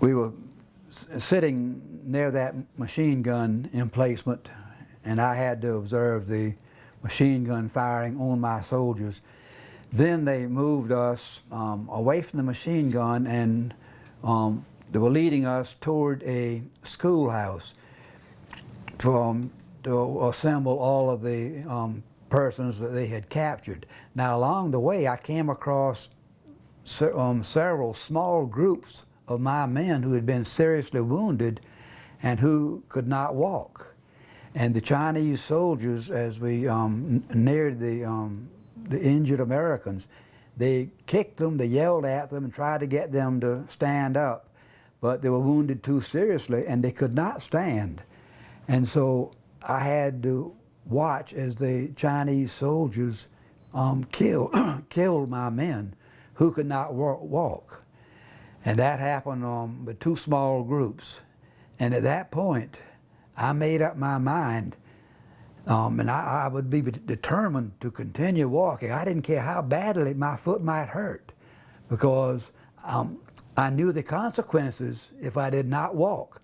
we were sitting near that machine gun emplacement, and I had to observe the machine gun firing on my soldiers. Then they moved us away from the machine gun, and they were leading us toward a schoolhouse to assemble all of the persons that they had captured. Now along the way I came across several small groups of my men who had been seriously wounded and who could not walk. And the Chinese soldiers, as we neared the injured Americans, they kicked them, they yelled at them and tried to get them to stand up, but they were wounded too seriously and they could not stand. And so I had to watch as the Chinese soldiers killed my men who could not walk. And that happened with two small groups. And at that point, I made up my mind, and I would be determined to continue walking. I didn't care how badly my foot might hurt, because I knew the consequences if I did not walk.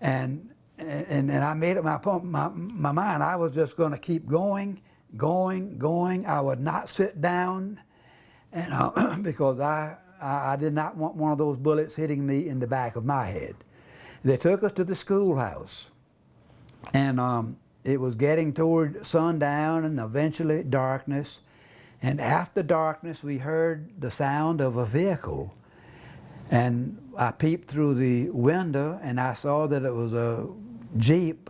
And I made up my mind. I was just going to keep going. I would not sit down, and because I did not want one of those bullets hitting me in the back of my head. They took us to the schoolhouse, and it was getting toward sundown and eventually darkness. And after darkness, we heard the sound of a vehicle. And I peeped through the window, and I saw that it was a Jeep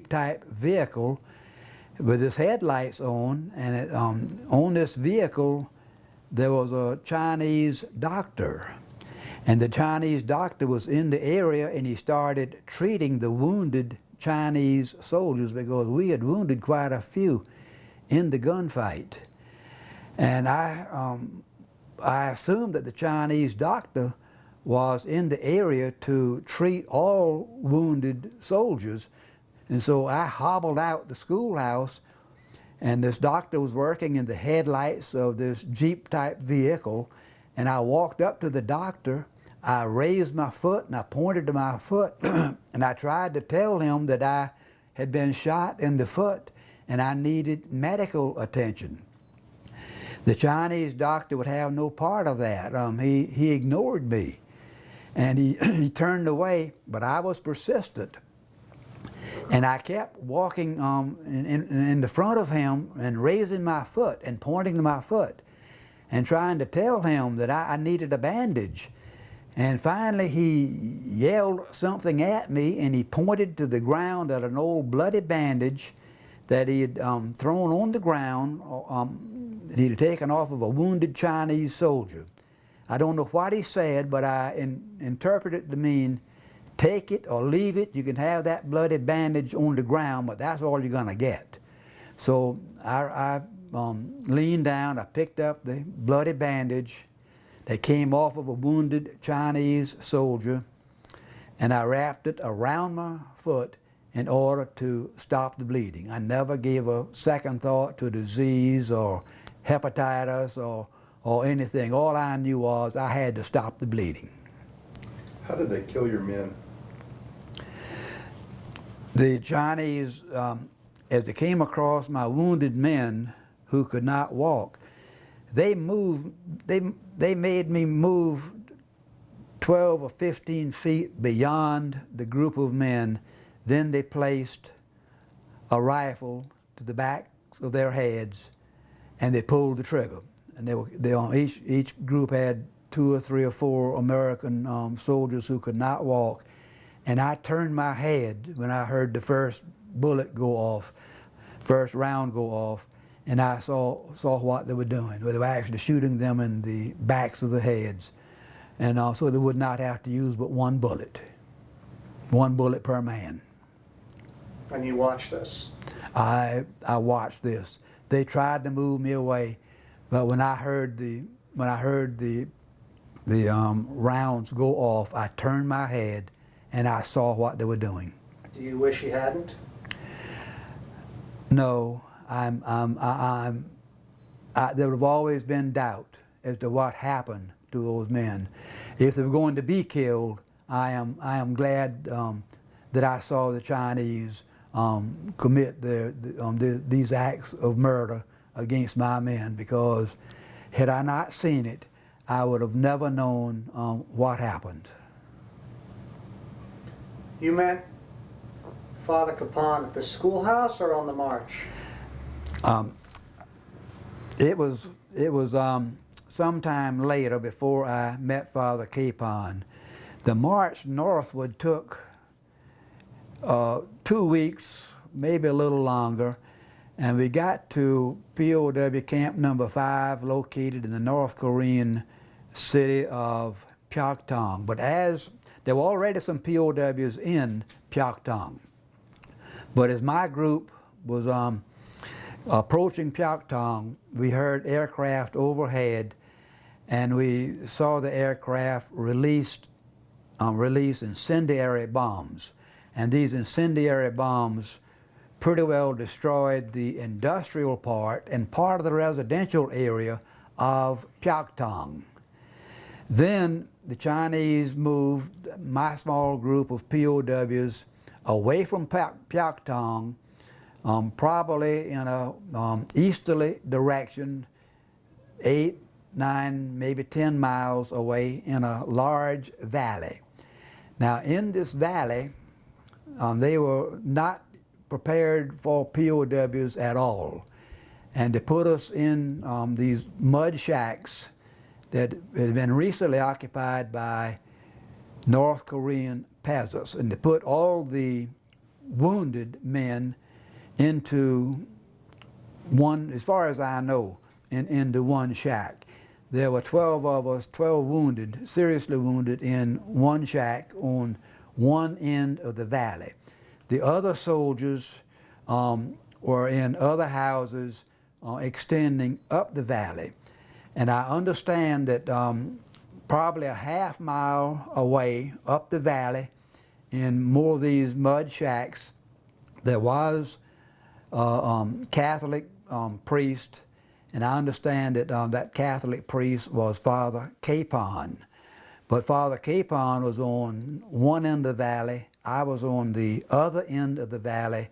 type vehicle with its headlights on. And on this vehicle, there was a Chinese doctor. And the Chinese doctor was in the area, and he started treating the wounded Chinese soldiers, because we had wounded quite a few in the gunfight. And I assumed that the Chinese doctor was in the area to treat all wounded soldiers. And so I hobbled out the schoolhouse, and this doctor was working in the headlights of this Jeep type vehicle. And I walked up to the doctor, I raised my foot and I pointed to my foot and I tried to tell him that I had been shot in the foot and I needed medical attention. The Chinese doctor would have no part of that. He ignored me, and he turned away, but I was persistent. And I kept walking in the front of him and raising my foot and pointing to my foot and trying to tell him that I needed a bandage. And finally he yelled something at me, and he pointed to the ground at an old bloody bandage that he had thrown on the ground. He had taken off of a wounded Chinese soldier. I don't know what he said, but I interpreted it to mean, take it or leave it. You can have that bloody bandage on the ground, but that's all you're going to get. So I leaned down, I picked up the bloody bandage that came off of a wounded Chinese soldier, and I wrapped it around my foot in order to stop the bleeding. I never gave a second thought to disease or hepatitis or anything. All I knew was I had to stop the bleeding. How did they kill your men? The Chinese, as they came across my wounded men who could not walk, they made me move 12 or 15 feet beyond the group of men. Then they placed a rifle to the backs of their heads, and they pulled the trigger. And each group had 2 or 3 or 4 American soldiers who could not walk. And I turned my head when I heard the first bullet go off, first round go off, and I saw what they were doing. They were actually shooting them in the backs of the heads. And so they would not have to use but one bullet per man. And you watched this? I watched this. They tried to move me away, but when I heard the rounds go off, I turned my head and I saw what they were doing. Do you wish you hadn't? No, there would have always been doubt as to what happened to those men. If they were going to be killed, I am glad that I saw the Chinese commit these acts of murder against my men, because had I not seen it, I would have never known what happened. You met Father Kapaun at the schoolhouse or on the march? It was sometime later before I met Father Kapaun. The march northward took 2 weeks, maybe a little longer, and we got to POW Camp Number 5, located in the North Korean city of Pyeongtaek. But as there were already some POWs in Pyeongtaek, but as my group was approaching Pyeongtaek, we heard aircraft overhead, and we saw the aircraft release incendiary bombs. And these incendiary bombs pretty well destroyed the industrial part and part of the residential area of Pyeongtaek. Then the Chinese moved my small group of POWs away from Pyeongtaek, probably in a easterly direction, 8, 9, maybe 10 miles away in a large valley. Now in this valley, they were not prepared for POWs at all. And they put us in these mud shacks that had been recently occupied by North Korean peasants. And they put all the wounded men into one, as far as I know, into one shack. There were 12 of us, 12 wounded, seriously wounded, in one shack on one end of the valley. The other soldiers were in other houses extending up the valley. And I understand that probably a half mile away up the valley, in more of these mud shacks, there was a Catholic priest, and I understand that that Catholic priest was Father Kapaun. But Father Kapaun was on one end of the valley, I was on the other end of the valley,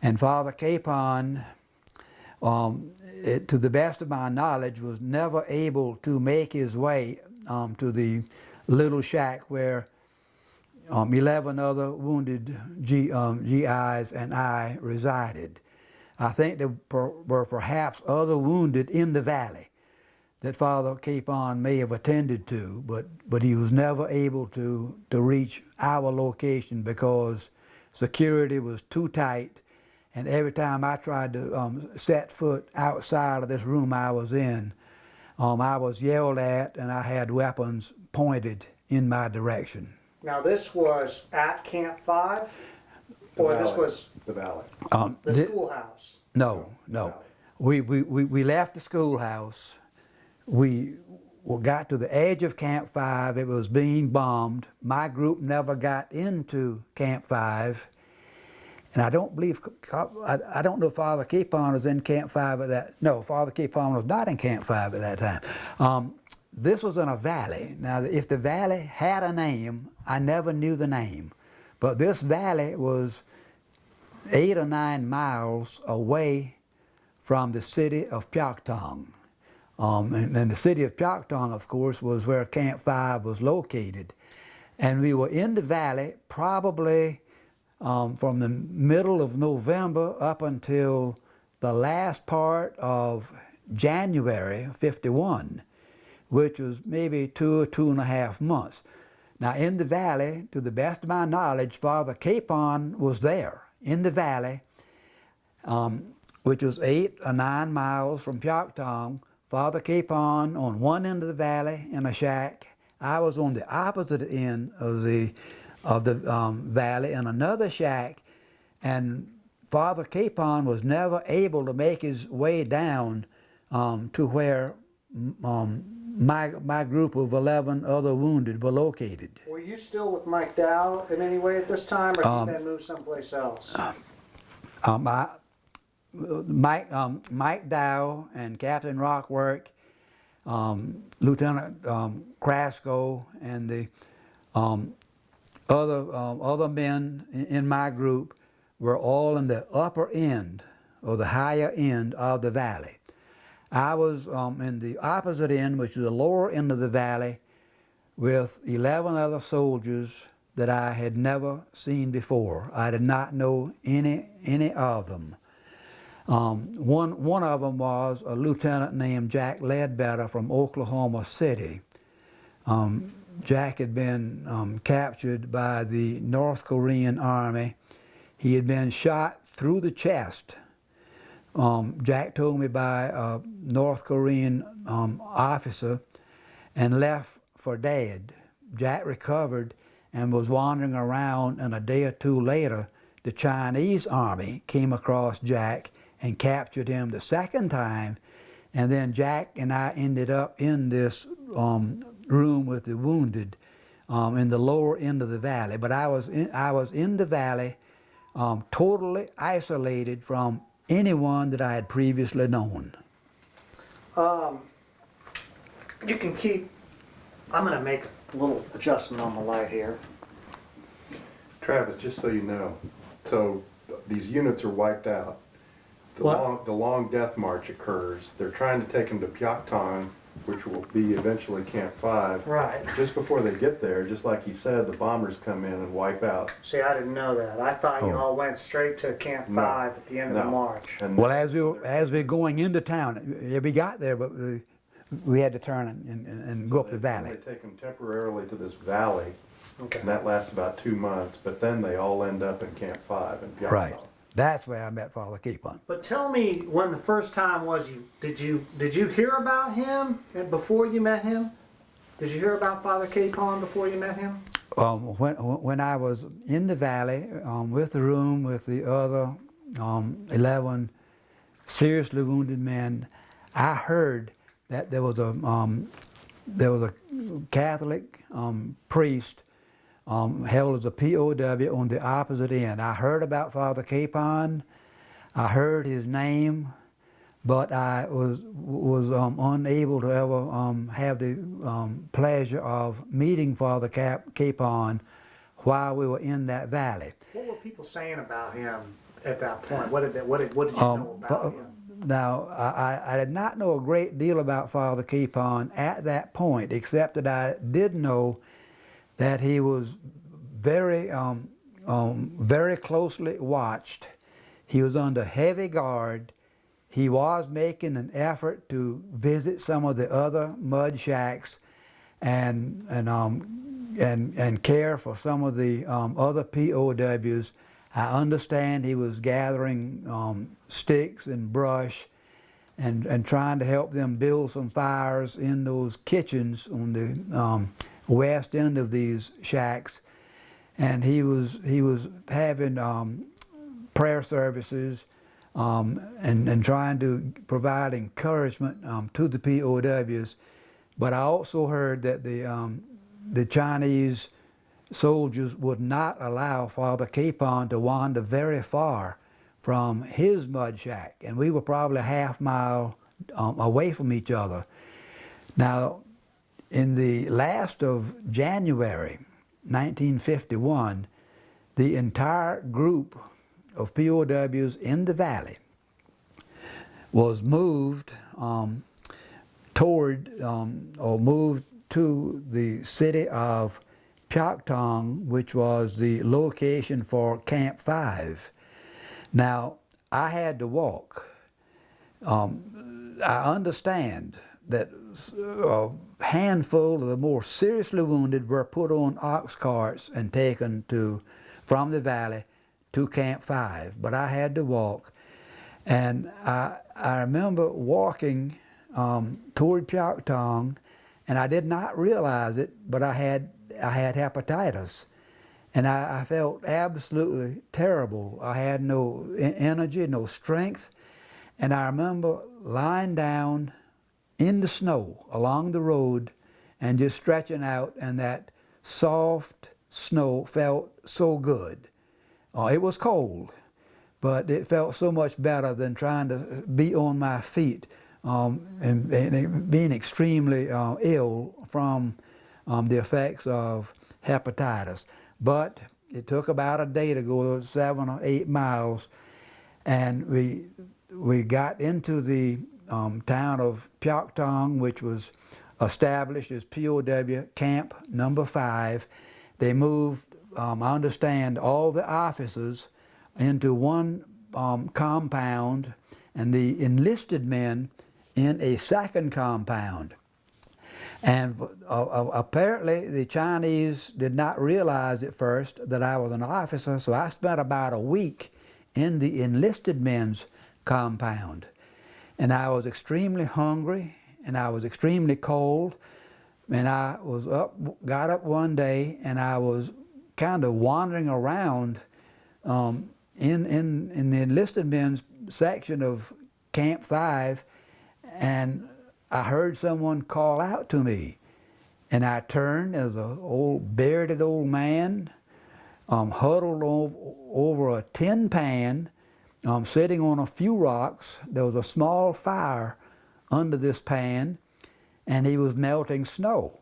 and Father Kapaun, to the best of my knowledge, was never able to make his way to the little shack where 11 other wounded GIs and I resided. I think there were perhaps other wounded in the valley that Father Kapaun may have attended to, but he was never able to reach our location because security was too tight, and every time I tried to set foot outside of this room I was in, I was yelled at and I had weapons pointed in my direction. Now this was at Camp 5? Or this was the valley. the schoolhouse? No. We left the schoolhouse. We got to the edge of Camp 5. It was being bombed. My group never got into Camp 5. And I don't believe, I don't know if Father Kapaun was in Camp 5 at that. No, Father Kapaun was not in Camp 5 at that time. This was in a valley. Now, if the valley had a name, I never knew the name. But this valley was 8 or 9 miles away from the city of Pyeongtaek. And the city of Pyeongtaek, of course, was where Camp 5 was located. And we were in the valley probably from the middle of November up until the last part of January '51, which was maybe 2 or 2.5 months. Now in the valley, to the best of my knowledge, Father Kapaun was there in the valley, which was 8 or 9 miles from Pyeongtaek. Father Kapaun on one end of the valley in a shack. I was on the opposite end of the valley in another shack, and Father Kapaun was never able to make his way down to where my group of 11 other wounded were located. Were you still with Mike Dow in any way at this time, or had you been moved someplace else? Mike Dow and Captain Rockwork, Lieutenant Krasko, and the other men in my group were all in the upper end or the higher end of the valley. I was in the opposite end, which is the lower end of the valley, with 11 other soldiers that I had never seen before. I did not know any of them. One of them was a lieutenant named Jack Ledbetter from Oklahoma City. Jack had been captured by the North Korean Army. He had been shot through the chest. Jack told me by a North Korean officer and left for dead. Jack recovered and was wandering around, and a day or two later the Chinese army came across Jack and captured him the second time, and then Jack and I ended up in this room with the wounded in the lower end of the valley. But I was in the valley, totally isolated from anyone that I had previously known. You can keep, I'm going to make a little adjustment on the light here. Travis, just so you know, so these units are wiped out. What? The long death march occurs. They're trying to take them to Pyeongtaung, which will be eventually Camp 5. Right. Just before they get there, just like he said, the bombers come in and wipe out. See, I didn't know that. I thought you Oh. all went straight to Camp 5 at the end of the march. And Well, as we were going into town, yeah, we got there, but we had to turn and go up the valley. They take them temporarily to this valley, Okay. and that lasts about 2 months, but then they all end up in Camp 5 in Pyeongtaung. Right. That's where I met Father Kapaun. But tell me when the first time was did you hear about him before you met him? Did you hear about Father Kapaun before you met him? When I was in the valley with the room with the other 11 seriously wounded men, I heard that there was a Catholic priest held as a POW on the opposite end. I heard about Father Kapaun. I heard his name, but I was unable to ever have the pleasure of meeting Father Kapaun while we were in that valley. What were people saying about him at that point? What did you know about him? Now, I did not know a great deal about Father Kapaun at that point, except that I did know that he was very closely watched. He was under heavy guard. He was making an effort to visit some of the other mud shacks and care for some of the other POWs. I understand he was gathering sticks and brush and trying to help them build some fires in those kitchens on the west end of these shacks, and he was having prayer services and trying to provide encouragement to the POWs. But I also heard that the Chinese soldiers would not allow Father Kapaun to wander very far from his mud shack, and we were probably a half mile away from each other. Now, in the last of January 1951, the entire group of POWs in the valley was moved moved to the city of Pyeongtaung, which was the location for Camp 5. Now, I had to walk. I understand that a handful of the more seriously wounded were put on ox carts and taken from the valley to Camp 5, but I had to walk. And I remember walking toward Pyeongtaung, and I did not realize it, but I had hepatitis. And I felt absolutely terrible. I had no energy, no strength. And I remember lying down in the snow along the road and just stretching out, and that soft snow felt so good. It was cold, but it felt so much better than trying to be on my feet and being extremely ill from the effects of hepatitis. but it took about a day to go 7 or 8 miles, and we got into the town of Pyeongtaung, which was established as POW Camp Number 5. They moved, I understand, all the officers into one compound, and the enlisted men in a second compound. And apparently the Chinese did not realize at first that I was an officer, so I spent about a week in the enlisted men's compound. And I was extremely hungry, and I was extremely cold, and I was got up one day, and I was kind of wandering around in the enlisted men's section of Camp 5, and I heard someone call out to me, and I turned. There was an old bearded old man huddled over a tin pan, sitting on a few rocks. There was a small fire under this pan, and he was melting snow.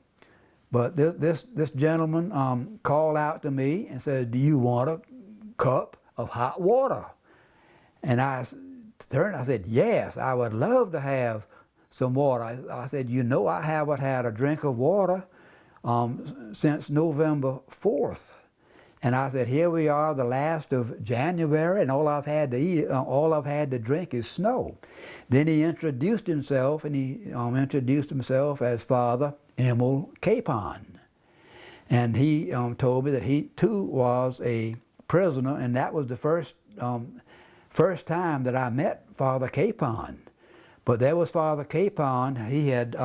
But this gentleman called out to me and said, "Do you want a cup of hot water?" And I turned, I said, "Yes, I would love to have some water." I said, "You know, I haven't had a drink of water since November 4th. And I said, "Here we are, the last of January, and all I've had to eat, all I've had to drink is snow." Then he introduced himself, and he introduced himself as Father Emil Kapaun. And he told me that he too was a prisoner, and that was the first time that I met Father Kapaun. But there was Father Kapaun. He had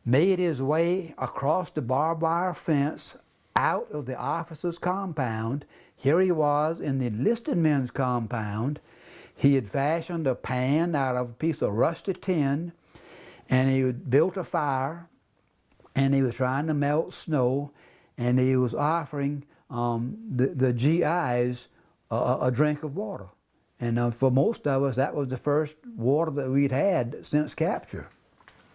made his way across the barbed wire fence out of the officers' compound. Here he was in the enlisted men's compound. He had fashioned a pan out of a piece of rusty tin, and he had built a fire, and he was trying to melt snow, and he was offering the GIs a drink of water. And for most of us, that was the first water that we'd had since capture.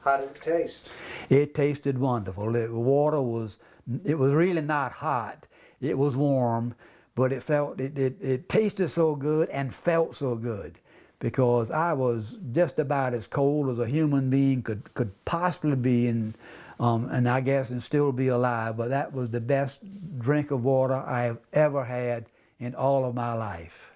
How did it taste? It tasted wonderful. The water was really not hot. It was warm, but it tasted so good and felt so good, because I was just about as cold as a human being could possibly be, and I guess and still be alive. But that was the best drink of water I have ever had in all of my life.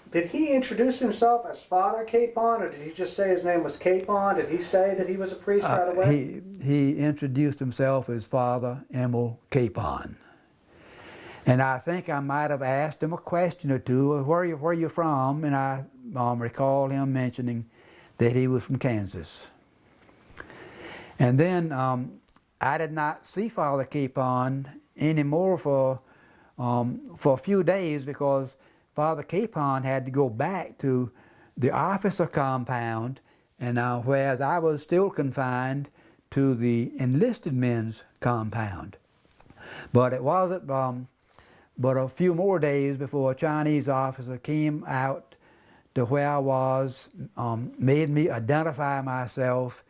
Did he introduce himself as Father Kapaun, or did he just say his name was Kapaun? Did he say that he was a priest right away? He introduced himself as Father Emil Kapaun. And I think I might have asked him a question or two, where are you from? And I recall him mentioning that he was from Kansas. And then I did not see Father Kapaun anymore for a few days, because Father Kapaun had to go back to the officer compound, and whereas I was still confined to the enlisted men's compound. But it wasn't but a few more days before a Chinese officer came out to where I was, made me identify myself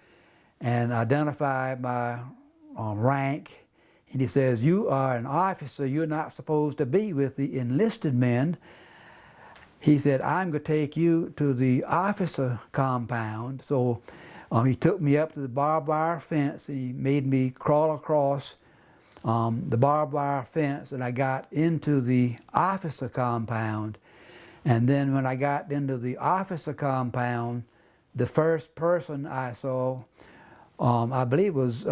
and identify my rank. And he says, "You are an officer, you're not supposed to be with the enlisted men." He said, "I'm going to take you to the officer compound." So he took me up to the barbed wire fence, and he made me crawl across the barbed wire fence, and I got into the officer compound. And then when I got into the officer compound, the first person I saw, I believe was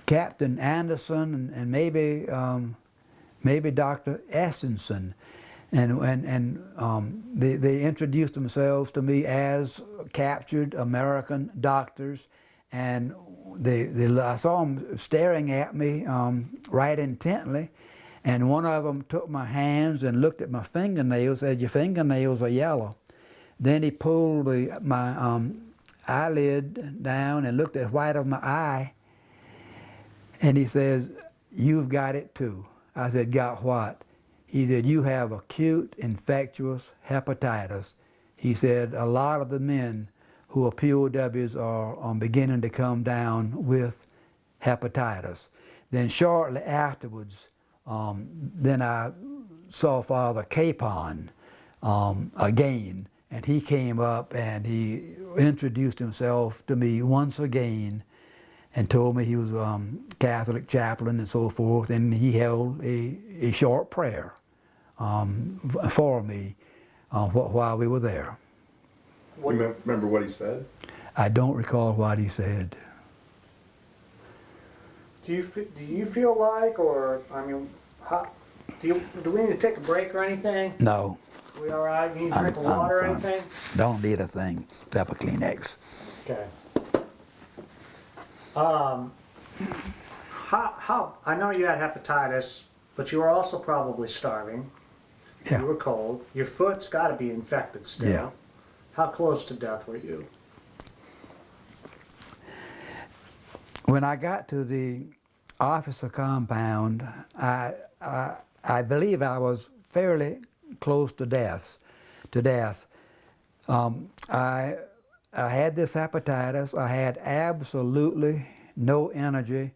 Captain Anderson and maybe Dr. Essenson. And they introduced themselves to me as captured American doctors, and I saw them staring at me right intently, and one of them took my hands and looked at my fingernails, said, "Your fingernails are yellow." Then he pulled my eyelid down and looked at the white of my eye, and he says, "You've got it too." I said, "Got what?" He said, "You have acute infectious hepatitis." He said, "A lot of the men who are POWs are beginning to come down with hepatitis." Then shortly afterwards, then I saw Father Kapaun again, and he came up and he introduced himself to me once again and told me he was Catholic chaplain and so forth, and he held a short prayer for me while we were there. You remember what he said? I don't recall what he said. Do you feel like, or I mean, do we need to take a break or anything? No, We all right? You need to drink of water or I'm anything? don't need a thing except a Kleenex. Okay. How I know you had hepatitis, but you were also probably starving. Yeah. You were cold. Your foot's got to be infected still. Yeah. How close to death were you? When I got to the officer compound, I believe I was fairly close to death. I had this hepatitis. I had absolutely no energy.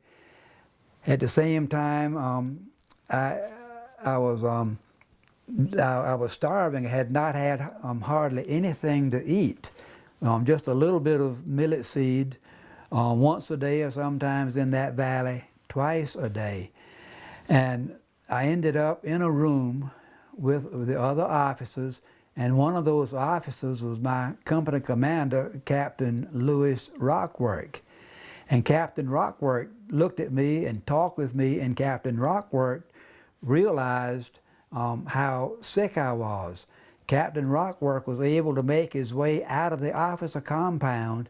At the same time, I was starving. I had not had hardly anything to eat. Just a little bit of millet seed once a day, or sometimes in that valley twice a day. And I ended up in a room with the other officers, and one of those officers was my company commander, Captain Louis Rockwork. And Captain Rockwork looked at me and talked with me, and Captain Rockwork realized how sick I was. Captain Rockwork was able to make his way out of the officer compound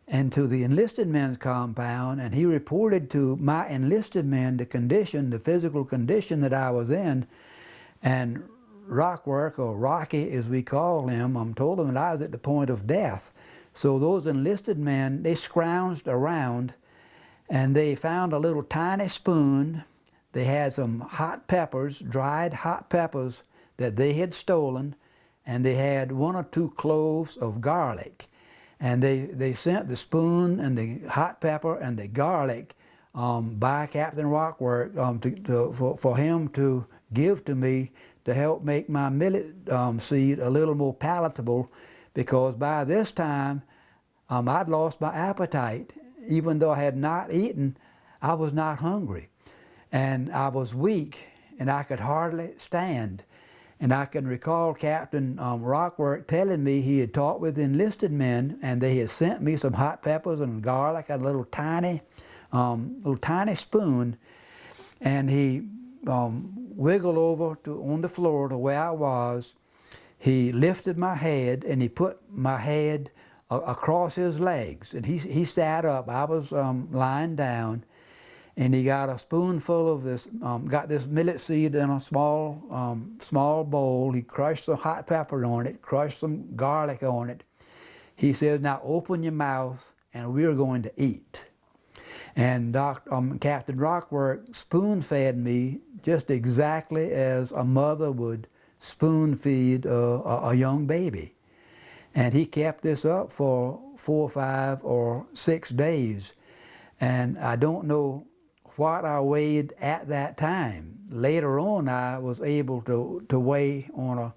and to the enlisted men's compound, and he reported to my enlisted men the physical condition that I was in. And Rockwork, or Rocky as we call him, told them that I was at the point of death. So those enlisted men, they scrounged around and they found a little tiny spoon. They had some hot peppers, dried hot peppers that they had stolen, and they had 1 or 2 cloves of garlic. And they sent the spoon and the hot pepper and the garlic by Captain Rockwork for him to give to me to help make my millet seed a little more palatable, because by this time I'd lost my appetite. Even though I had not eaten, I was not hungry. And I was weak and I could hardly stand. And I can recall Captain Rockwork telling me he had talked with enlisted men and they had sent me some hot peppers and garlic and a little tiny spoon. And he wiggled over on the floor to where I was. He lifted my head and he put my head across his legs. And he sat up. I was lying down. And he got a spoonful of this, got this millet seed in a small bowl. He crushed some hot pepper on it, crushed some garlic on it. He says, "Now open your mouth and we're going to eat." And Captain Rockwork spoon-fed me just exactly as a mother would spoon-feed a young baby. And he kept this up for 4, 5, or 6 days. And I don't know what I weighed at that time. Later on, I was able to weigh on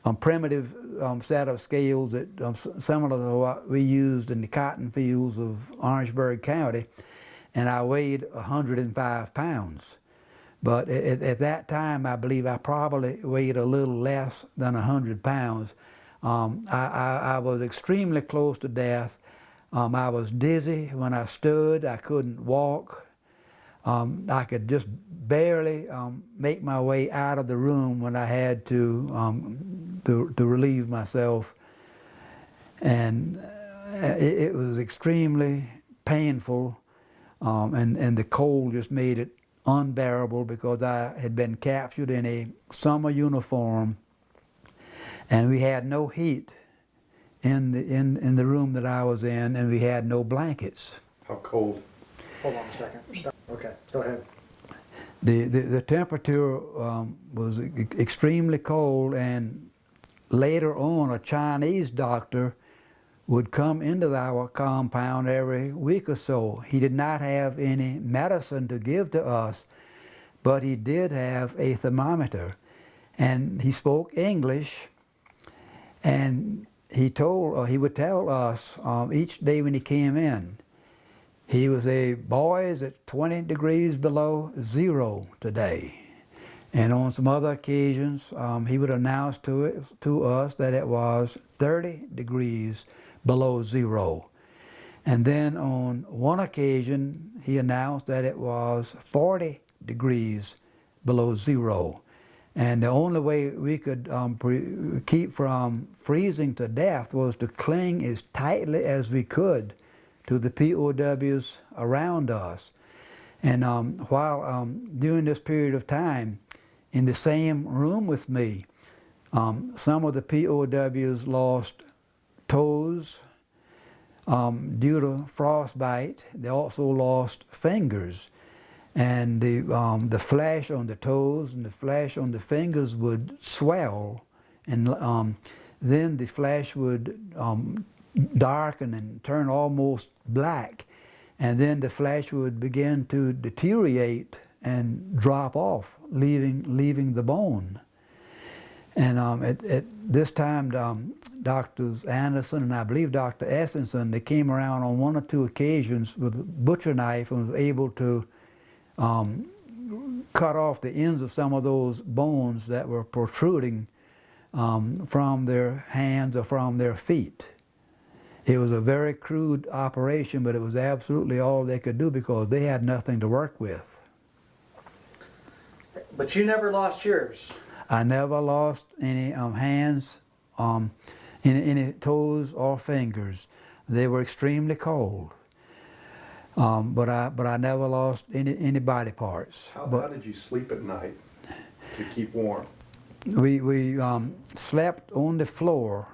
a primitive set of scales that similar to what we used in the cotton fields of Orangeburg County, and I weighed 105 pounds. But at that time, I believe I probably weighed a little less than 100 pounds. I was extremely close to death. I was dizzy when I stood. I couldn't walk. I could just barely make my way out of the room when I had to relieve myself. And it was extremely painful, and the cold just made it unbearable, because I had been captured in a summer uniform and we had no heat in the room that I was in, and we had no blankets. How cold? Hold on a second. Okay, go ahead. The temperature was extremely cold, and later on a Chinese doctor would come into our compound every week or so. He did not have any medicine to give to us, but he did have a thermometer. And he spoke English, and he would tell us each day when he came in, he would say, boys, it's 20 degrees below zero today. And on some other occasions, he would announce to us that it was 30 degrees below zero. And then on one occasion, he announced that it was 40 degrees below zero. And the only way we could keep from freezing to death was to cling as tightly as we could to the POWs around us. And while during this period of time, in the same room with me, some of the POWs lost toes due to frostbite. They also lost fingers. And the flesh on the toes and the flesh on the fingers would swell, and then the flesh would darken and turn almost black, and then the flesh would begin to deteriorate and drop off, leaving the bone. And at this time, Drs. Anderson and I believe Dr. Essenson, they came around on one or two occasions with a butcher knife and was able to cut off the ends of some of those bones that were protruding from their hands or from their feet. It was a very crude operation, but it was absolutely all they could do because they had nothing to work with. But you never lost yours. I never lost any hands, any toes or fingers. They were extremely cold. But I never lost any body parts. How did you sleep at night to keep warm? We slept on the floor.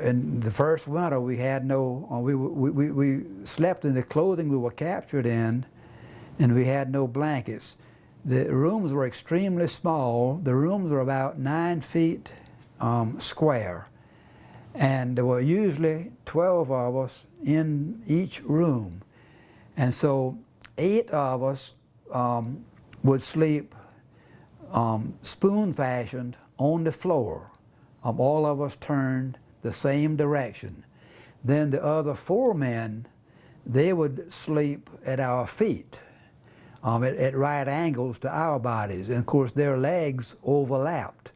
In the first winter, we had no. We slept in the clothing we were captured in, and we had no blankets. The rooms were extremely small. The rooms were about 9 feet square. And there were usually 12 of us in each room. And so 8 of us would sleep spoon-fashioned on the floor. All of us turned the same direction. Then the other 4 men, they would sleep at our feet, at right angles to our bodies. And of course their legs overlapped.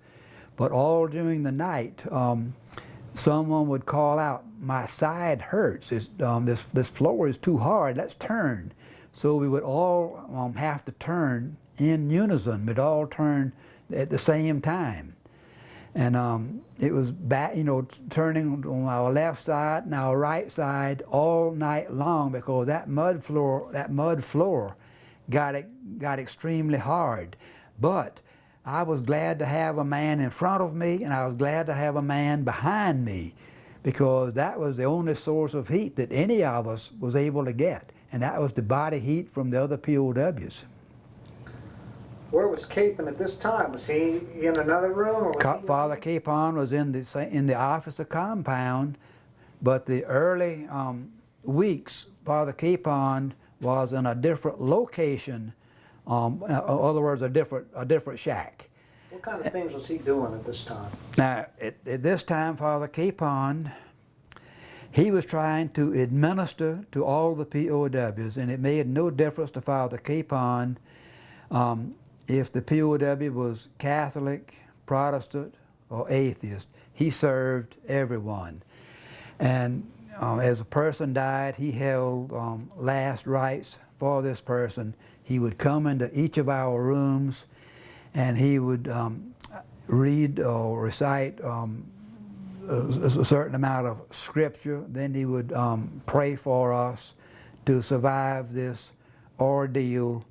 But all during the night, someone would call out, "My side hurts. This floor is too hard. Let's turn." So we would all have to turn in unison. We'd all turn at the same time, and it was turning on our left side and our right side all night long because that mud floor got extremely hard. But I was glad to have a man in front of me, and I was glad to have a man behind me, because that was the only source of heat that any of us was able to get, and that was the body heat from the other POWs. Where was Capon at this time? Was he in another room? Or was Father Kapaun was in the office of compound, but the early weeks, Father Kapaun was in a different location. In other words, a different shack. What kind of things was he doing at this time? Now, at this time, Father Kapaun, he was trying to administer to all the POWs, and it made no difference to Father Kapaun if the POW was Catholic, Protestant, or atheist. He served everyone. And as a person died, he held last rites for this person. He would come into each of our rooms, and he would read or recite a certain amount of scripture. Then he would pray for us to survive this ordeal,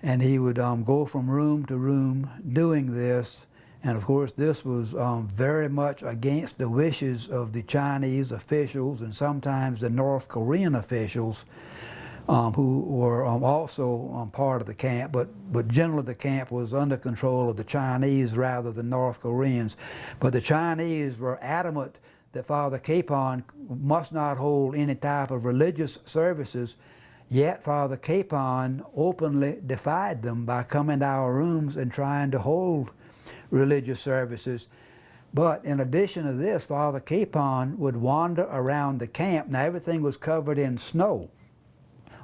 and he would go from room to room doing this. And of course, this was very much against the wishes of the Chinese officials and sometimes the North Korean officials, who were also part of the camp, but generally the camp was under control of the Chinese rather than North Koreans. But the Chinese were adamant that Father Capon must not hold any type of religious services, yet Father Capon openly defied them by coming to our rooms and trying to hold religious services. But in addition to this, Father Capon would wander around the camp. Now everything was covered in snow,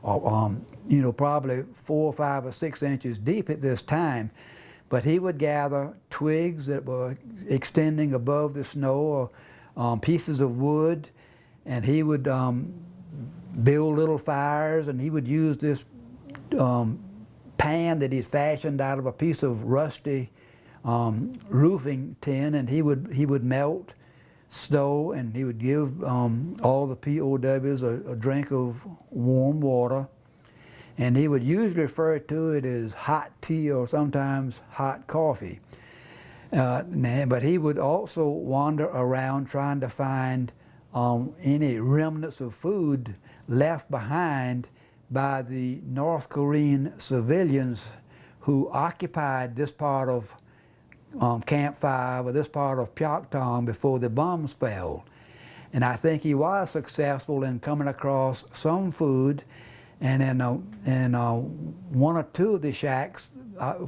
probably 4, 5, or 6 inches deep at this time. But he would gather twigs that were extending above the snow, or pieces of wood, and he would build little fires, and he would use this pan that he fashioned out of a piece of rusty roofing tin, and he would melt snow, and he would give all the POWs a drink of warm water, and he would usually refer to it as hot tea or sometimes hot coffee. But he would also wander around trying to find any remnants of food left behind by the North Korean civilians who occupied this part of Camp 5 or this part of Pyeongtaung before the bombs fell. And I think he was successful in coming across some food, and in one or two of the shacks,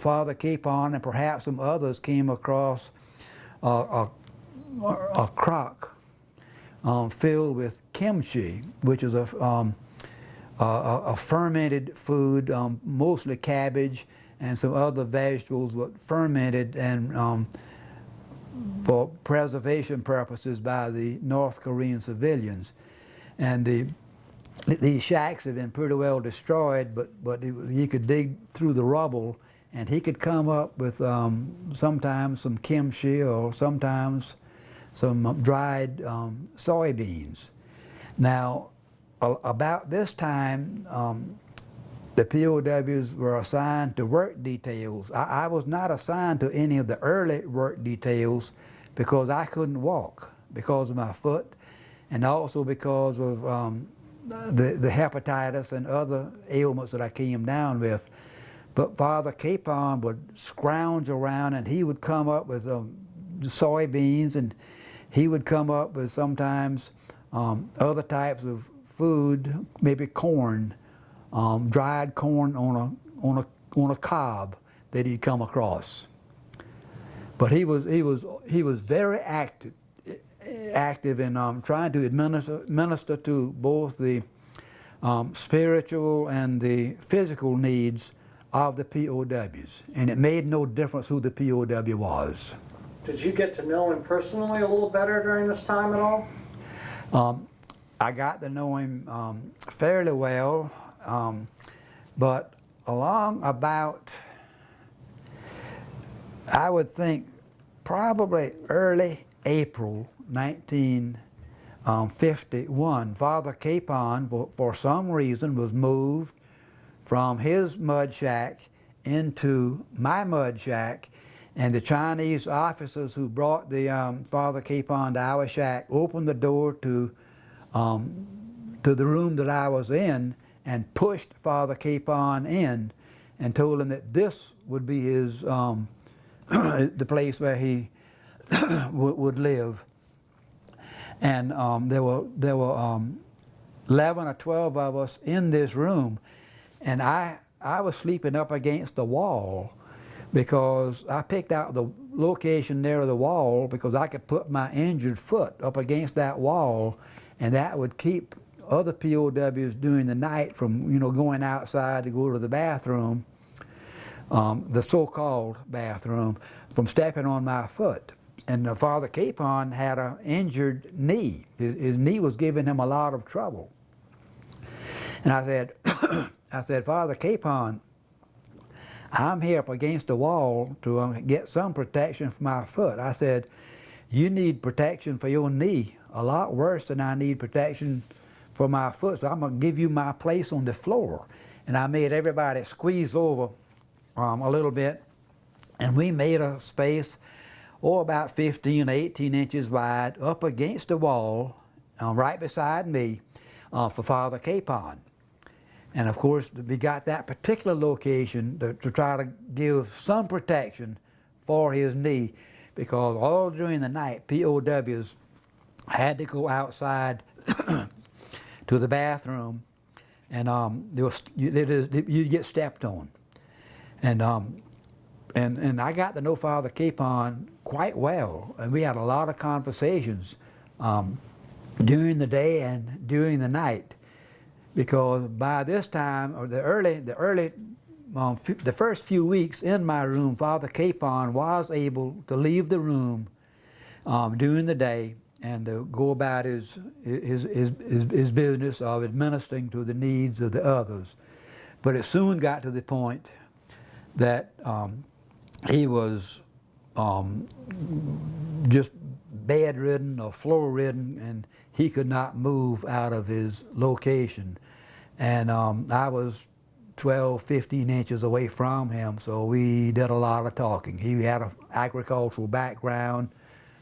Father Capon and perhaps some others came across a crock filled with kimchi, which is a fermented food, mostly cabbage and some other vegetables, but fermented and for preservation purposes by the North Korean civilians. And these shacks had been pretty well destroyed, but he could dig through the rubble, and he could come up with sometimes some kimchi or sometimes some dried soybeans. Now, about this time, the POWs were assigned to work details. I was not assigned to any of the early work details because I couldn't walk because of my foot, and also because of the hepatitis and other ailments that I came down with. But Father Capon would scrounge around, and he would come up with soybeans, and he would come up with sometimes other types of food, maybe corn, dried corn on a cob that he'd come across. But he was very active in trying to minister to both the spiritual and the physical needs of the POWs, and it made no difference who the POW was. Did you get to know him personally a little better during this time at all? I got to know him fairly well, but along about, I would think, probably early April 1951, Father Capon, for some reason, was moved from his mud shack into my mud shack, and the Chinese officers who brought the Father Capon to our shack opened the door to the room that I was in and pushed Father Capon in and told him that this would be his the place where he would live. And there were 11 or 12 of us in this room, and I was sleeping up against the wall because I picked out the location near the wall because I could put my injured foot up against that wall, and that would keep other POWs during the night from going outside to go to the bathroom, the so-called bathroom, from stepping on my foot. And Father Capon had an injured knee. His knee was giving him a lot of trouble. And I said, Father Capon, I'm here up against the wall to get some protection for my foot. I said, you need protection for your knee a lot worse than I need protection for my foot, so I'm going to give you my place on the floor. And I made everybody squeeze over a little bit, and we made a space about 15 or 18 inches wide up against the wall right beside me for Father Capon. And of course, we got that particular location to try to give some protection for his knee, because all during the night, POWs had to go outside to the bathroom, and you get stepped on, and I got to know Father Capon quite well, and we had a lot of conversations during the day and during the night, because by this time, or the first few weeks in my room, Father Capon was able to leave the room during the day and to go about his business of administering to the needs of the others. But it soon got to the point that he was just bedridden or floor-ridden, and he could not move out of his location. And I was 12, 15 inches away from him, so we did a lot of talking. He had an agricultural background,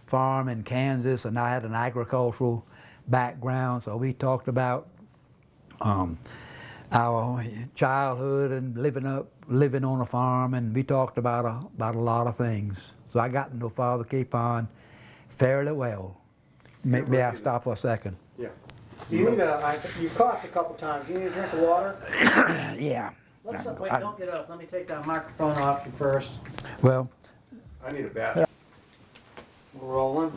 farm in Kansas, and I had an agricultural background, so we talked about our childhood and living on a farm, and we talked about a lot of things. So I got to know Father Capon fairly well. May I stop for a second? Yeah. You coughed a couple times. You need a drink of water? Yeah. Wait, don't get up. Let me take that microphone off you first. Well, I need a bathroom. We're rolling.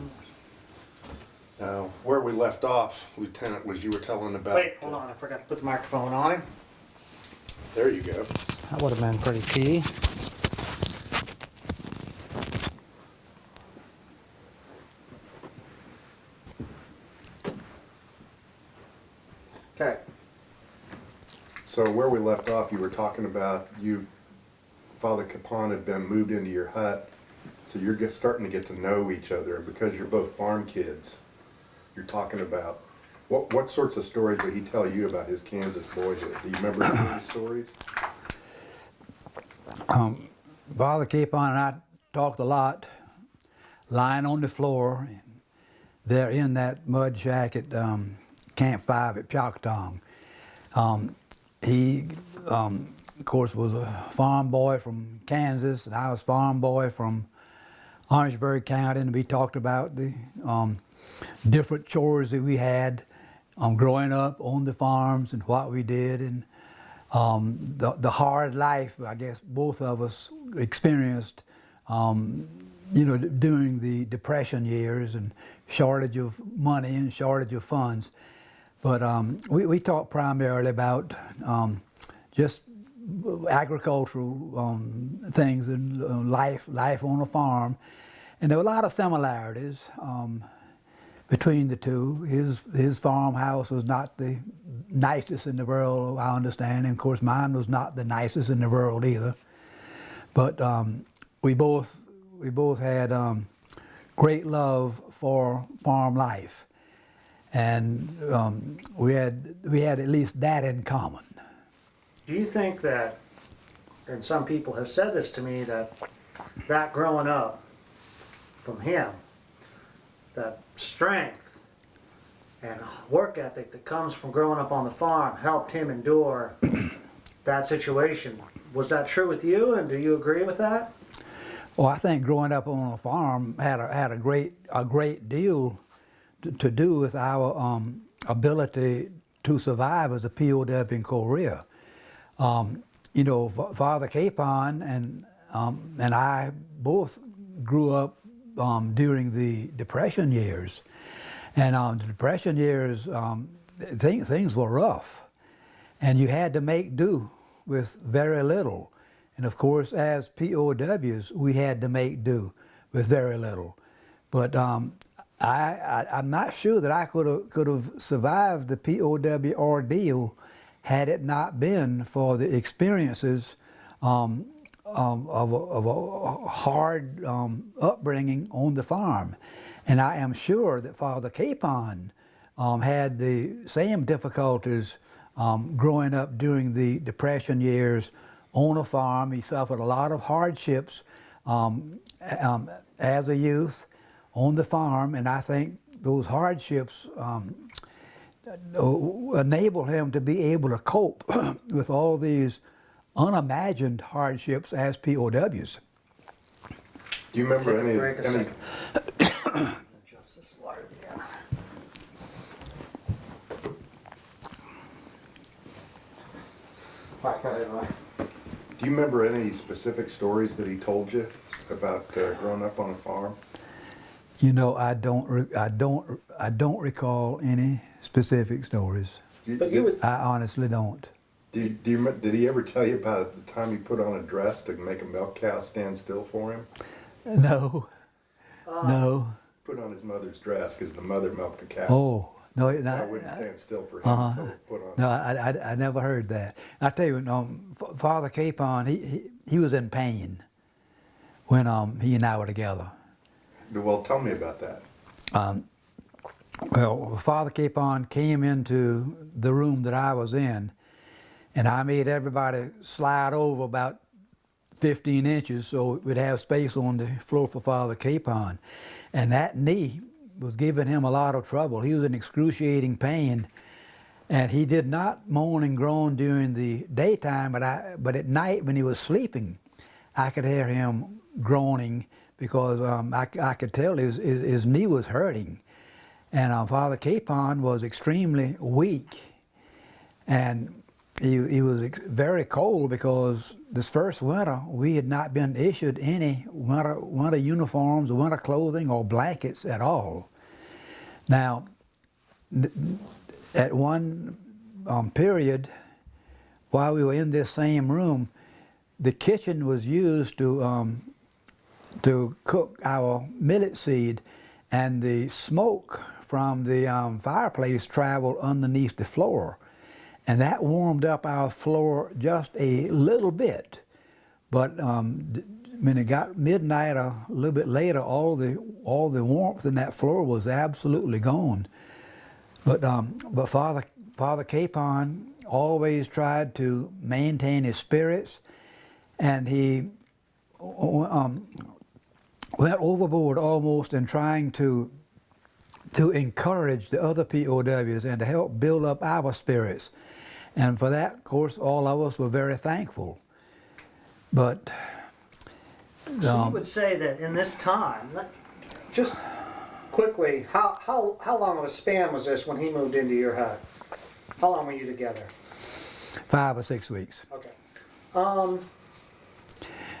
Where we left off, Lieutenant, was you were telling about... Wait, hold on. I forgot to put the microphone on him. There you go. That would have been pretty key. Okay. So where we left off, you were talking about Father Capon had been moved into your hut, so you're starting to get to know each other, and because you're both farm kids, you're talking about, what sorts of stories would he tell you about his Kansas boyhood? Do you remember any of these stories? Father Capon and I talked a lot, lying on the floor there in that mud shack at Camp 5 at Pyoktong. He, of course, was a farm boy from Kansas, and I was a farm boy from Orangeburg County, and we talked about the different chores that we had growing up on the farms and what we did, and the hard life I guess both of us experienced, during the Depression years and shortage of money and shortage of funds. But we talked primarily about just agricultural things and life on a farm. And there were a lot of similarities between the two. His farmhouse was not the nicest in the world, I understand, and of course mine was not the nicest in the world either. But we both had great love for farm life, and we had at least that in common. Do you think that, and some people have said this to me, that growing up from him, that strength and work ethic that comes from growing up on the farm helped him endure that situation? Was that true with you, and do you agree with that? Well, I think growing up on a farm had a great deal to do with our ability to survive as a POW in Korea. Father Capon and I both grew up during the Depression years, and the Depression years, things were rough, and you had to make do with very little. And of course, as POWs, we had to make do with very little. But I'm not sure that I could have survived the POW ordeal had it not been for the experiences of a hard upbringing on the farm. And I am sure that Father Capon had the same difficulties growing up during the Depression years on a farm. He suffered a lot of hardships as a youth on the farm, and I think those hardships enable him to be able to cope with all these unimagined hardships as POWs. Do you remember any? Adjust this light again. Right, go ahead, Roy. Do you remember any specific stories that he told you about growing up on a farm? You know, I don't recall any specific stories. But you would, I honestly don't. Did he ever tell you about the time he put on a dress to make a milk cow stand still for him? No, no. Put on his mother's dress because the mother milked the cow. Oh, no, I wouldn't stand still for him until he put on. no, I never heard that. I tell you, Father Capon, he was in pain when he and I were together. Well, tell me about that. Well, Father Capon came into the room that I was in, and I made everybody slide over about 15 inches so we'd have space on the floor for Father Capon. And that knee was giving him a lot of trouble. He was in excruciating pain, and he did not moan and groan during the daytime, but at night when he was sleeping, I could hear him groaning because I could tell his knee was hurting. And Father Capon was extremely weak, and he was very cold because this first winter we had not been issued any winter uniforms or winter clothing or blankets at all. Now, at one period, while we were in this same room, the kitchen was used to cook our millet seed, and the smoke from the fireplace traveled underneath the floor, and that warmed up our floor just a little bit. But when it got midnight or a little bit later, all the warmth in that floor was absolutely gone. But Father Capon always tried to maintain his spirits, and he went overboard almost in trying to encourage the other POWs and to help build up our spirits. And for that, of course, all of us were very thankful. But so you would say that in this time, just quickly, how long of a span was this when he moved into your hut? How long were you together? 5 or 6 weeks. Okay.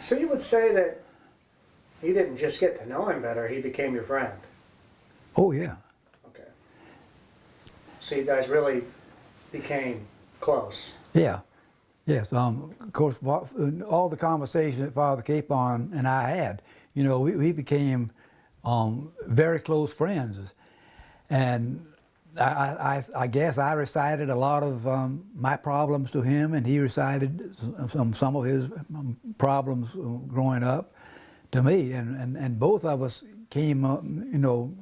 So you would say that you didn't just get to know him better, he became your friend. Oh, yeah. Okay. So you guys really became close. Yeah. Yes. Of course, all the conversation that Father Capon and I had, you know, we became very close friends. And I guess I recited a lot of my problems to him, and he recited some of his problems growing up to me. And both of us came, you know,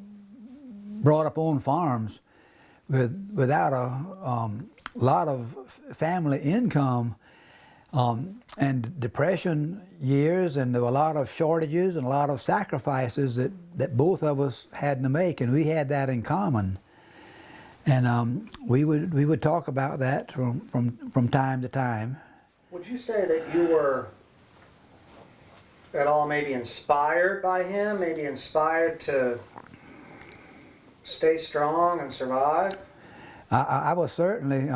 brought up on farms without a lot of family income, and depression years, and there were a lot of shortages and a lot of sacrifices that both of us had to make, and we had that in common. And we would talk about that from time to time. Would you say that you were at all maybe inspired by him, maybe inspired to stay strong and survive? I was certainly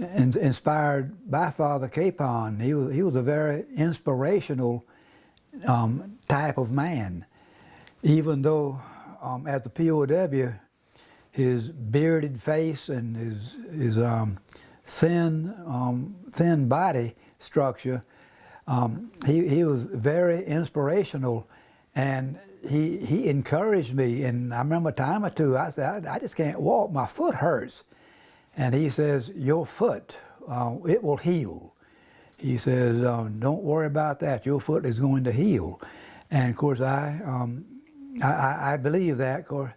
inspired by Father Capon. He was a very inspirational type of man, even though as a POW, his bearded face and his thin body structure, he was very inspirational, and he encouraged me. And I remember a time or two I said, I just can't walk, my foot hurts. And he says, your foot, it will heal. He says, don't worry about that, your foot is going to heal. And of course I believe that, of course.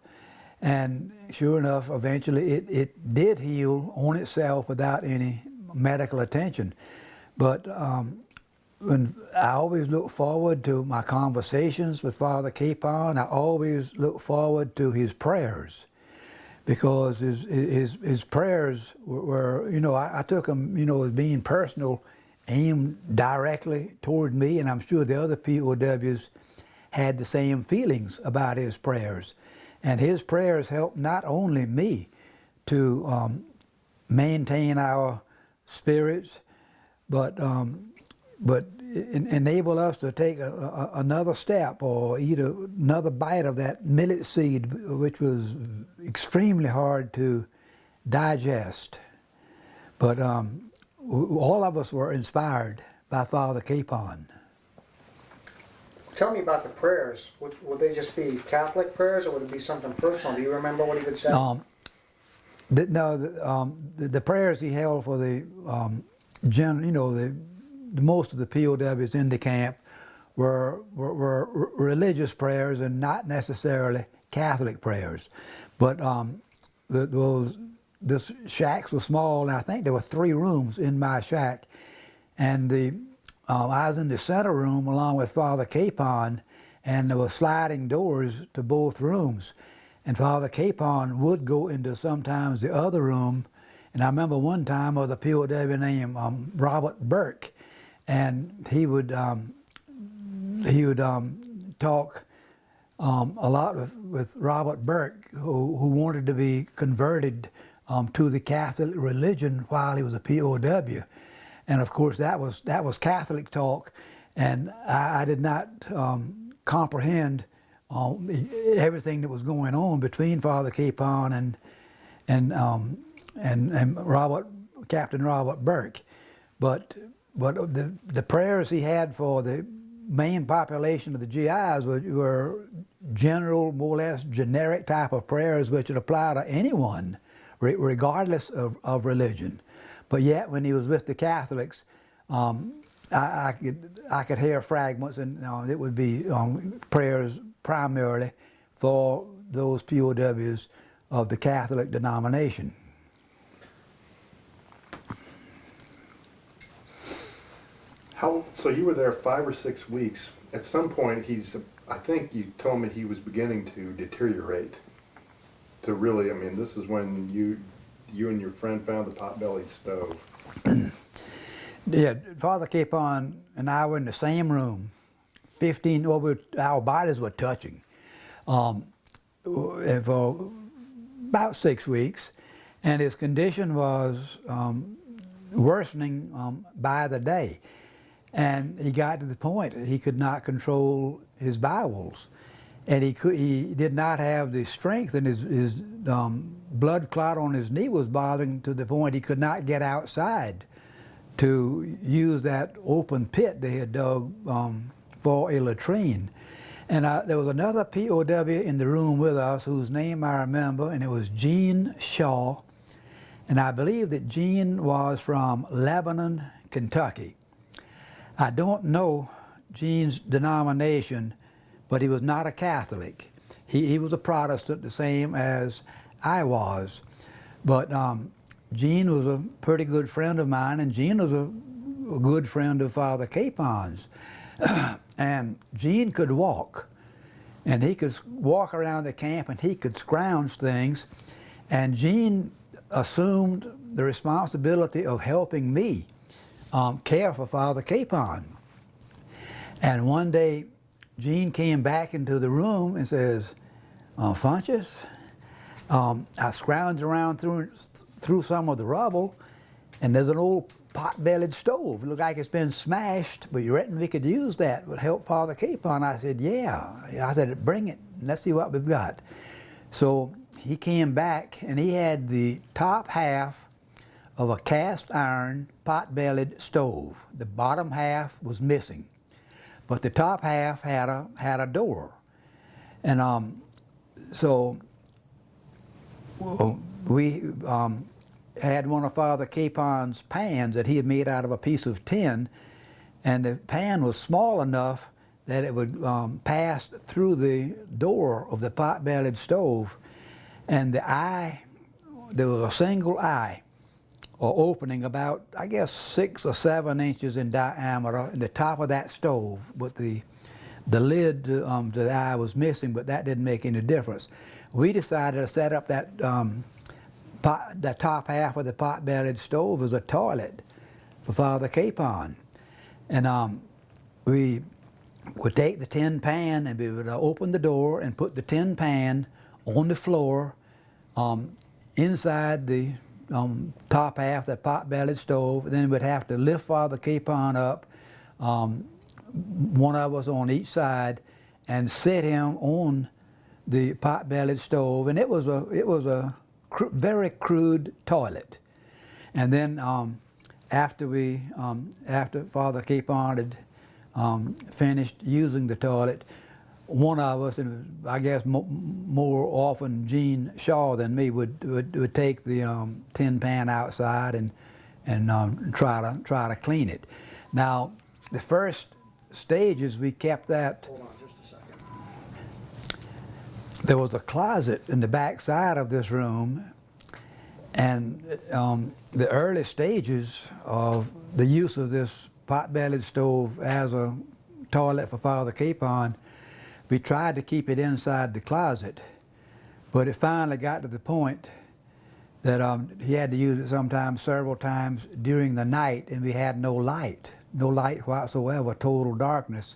And sure enough, eventually it did heal on itself without any medical attention. But when I always look forward to my conversations with Father Capon, I always look forward to his prayers, because his prayers were, you know, I took them, you know, as being personal, aimed directly toward me, and I'm sure the other POWs had the same feelings about his prayers. And his prayers helped not only me to maintain our spirits, but enable us to take another step or eat another bite of that millet seed, which was extremely hard to digest. But all of us were inspired by Father Capon. Tell me about the prayers. Would they just be Catholic prayers, or would it be something personal? Do you remember what he would say? The prayers he held for the most of the POWs in the camp were religious prayers and not necessarily Catholic prayers. But the shacks were small, and I think there were 3 rooms in my shack, and I was in the center room along with Father Capon, and there were sliding doors to both rooms. And Father Capon would go into sometimes the other room, and I remember one time of the POW named Robert Burke, and he would talk a lot with Robert Burke, who wanted to be converted to the Catholic religion while he was a POW. And of course that was Catholic talk, and I did not comprehend everything that was going on between Father Capon and Captain Robert Burke. But the prayers he had for the main population of the GIs were general, more or less generic type of prayers which would apply to anyone, regardless of religion. But yet, when he was with the Catholics, I could hear fragments, and it would be prayers primarily for those POWs of the Catholic denomination. So you were there 5 or 6 weeks. At some point, I think you told me he was beginning to deteriorate. To really, I mean, this is when you and your friend found the pot-bellied stove. Yeah, Father Capon and I were in the same room. Our bodies were touching for about 6 weeks, and his condition was worsening by the day. And he got to the point that he could not control his bowels, and he did not have the strength, and his blood clot on his knee was bothering to the point he could not get outside to use that open pit they had dug for a latrine. And there was another POW in the room with us whose name I remember, and it was Gene Shaw. And I believe that Gene was from Lebanon, Kentucky. I don't know Gene's denomination, but he was not a Catholic. He was a Protestant, the same as I was. But Gene was a pretty good friend of mine, and Gene was a good friend of Father Capon's. And Gene could walk, and he could walk around the camp, and he could scrounge things. And Gene assumed the responsibility of helping me care for Father Capon. And one day, Gene came back into the room and says, Funchess, I scrounged around through some of the rubble, and there's an old pot-bellied stove. It looked like it's been smashed, but you reckon we could use that would help Father Capon? I said, yeah. I said, bring it, let's see what we've got. So he came back, and he had the top half of a cast iron pot-bellied stove. The bottom half was missing, but the top half had a door. And so we had one of Father Capon's pans that he had made out of a piece of tin, and the pan was small enough that it would pass through the door of the pot-bellied stove, and the eye, there was a single eye, or opening about, I guess, 6 or 7 inches in diameter in the top of that stove, but the lid to the eye was missing, but that didn't make any difference. We decided to set up that the top half of the pot-bellied stove as a toilet for Father Capon. And we would take the tin pan, and we would open the door and put the tin pan on the floor inside the top half of the pot-bellied stove. Then we'd have to lift Father Capon up, one of us on each side, and sit him on the pot-bellied stove. And it was a very crude toilet. And then after Father Capon had finished using the toilet, one of us, and I guess more often Gene Shaw than me, would take the tin pan outside and try to clean it. Now, the first stages we kept that. Hold on just a second. There was a closet in the back side of this room, and the early stages of the use of this pot-bellied stove as a toilet for Father Capon, we tried to keep it inside the closet, but it finally got to the point that he had to use it sometimes several times during the night, and we had no light whatsoever, total darkness.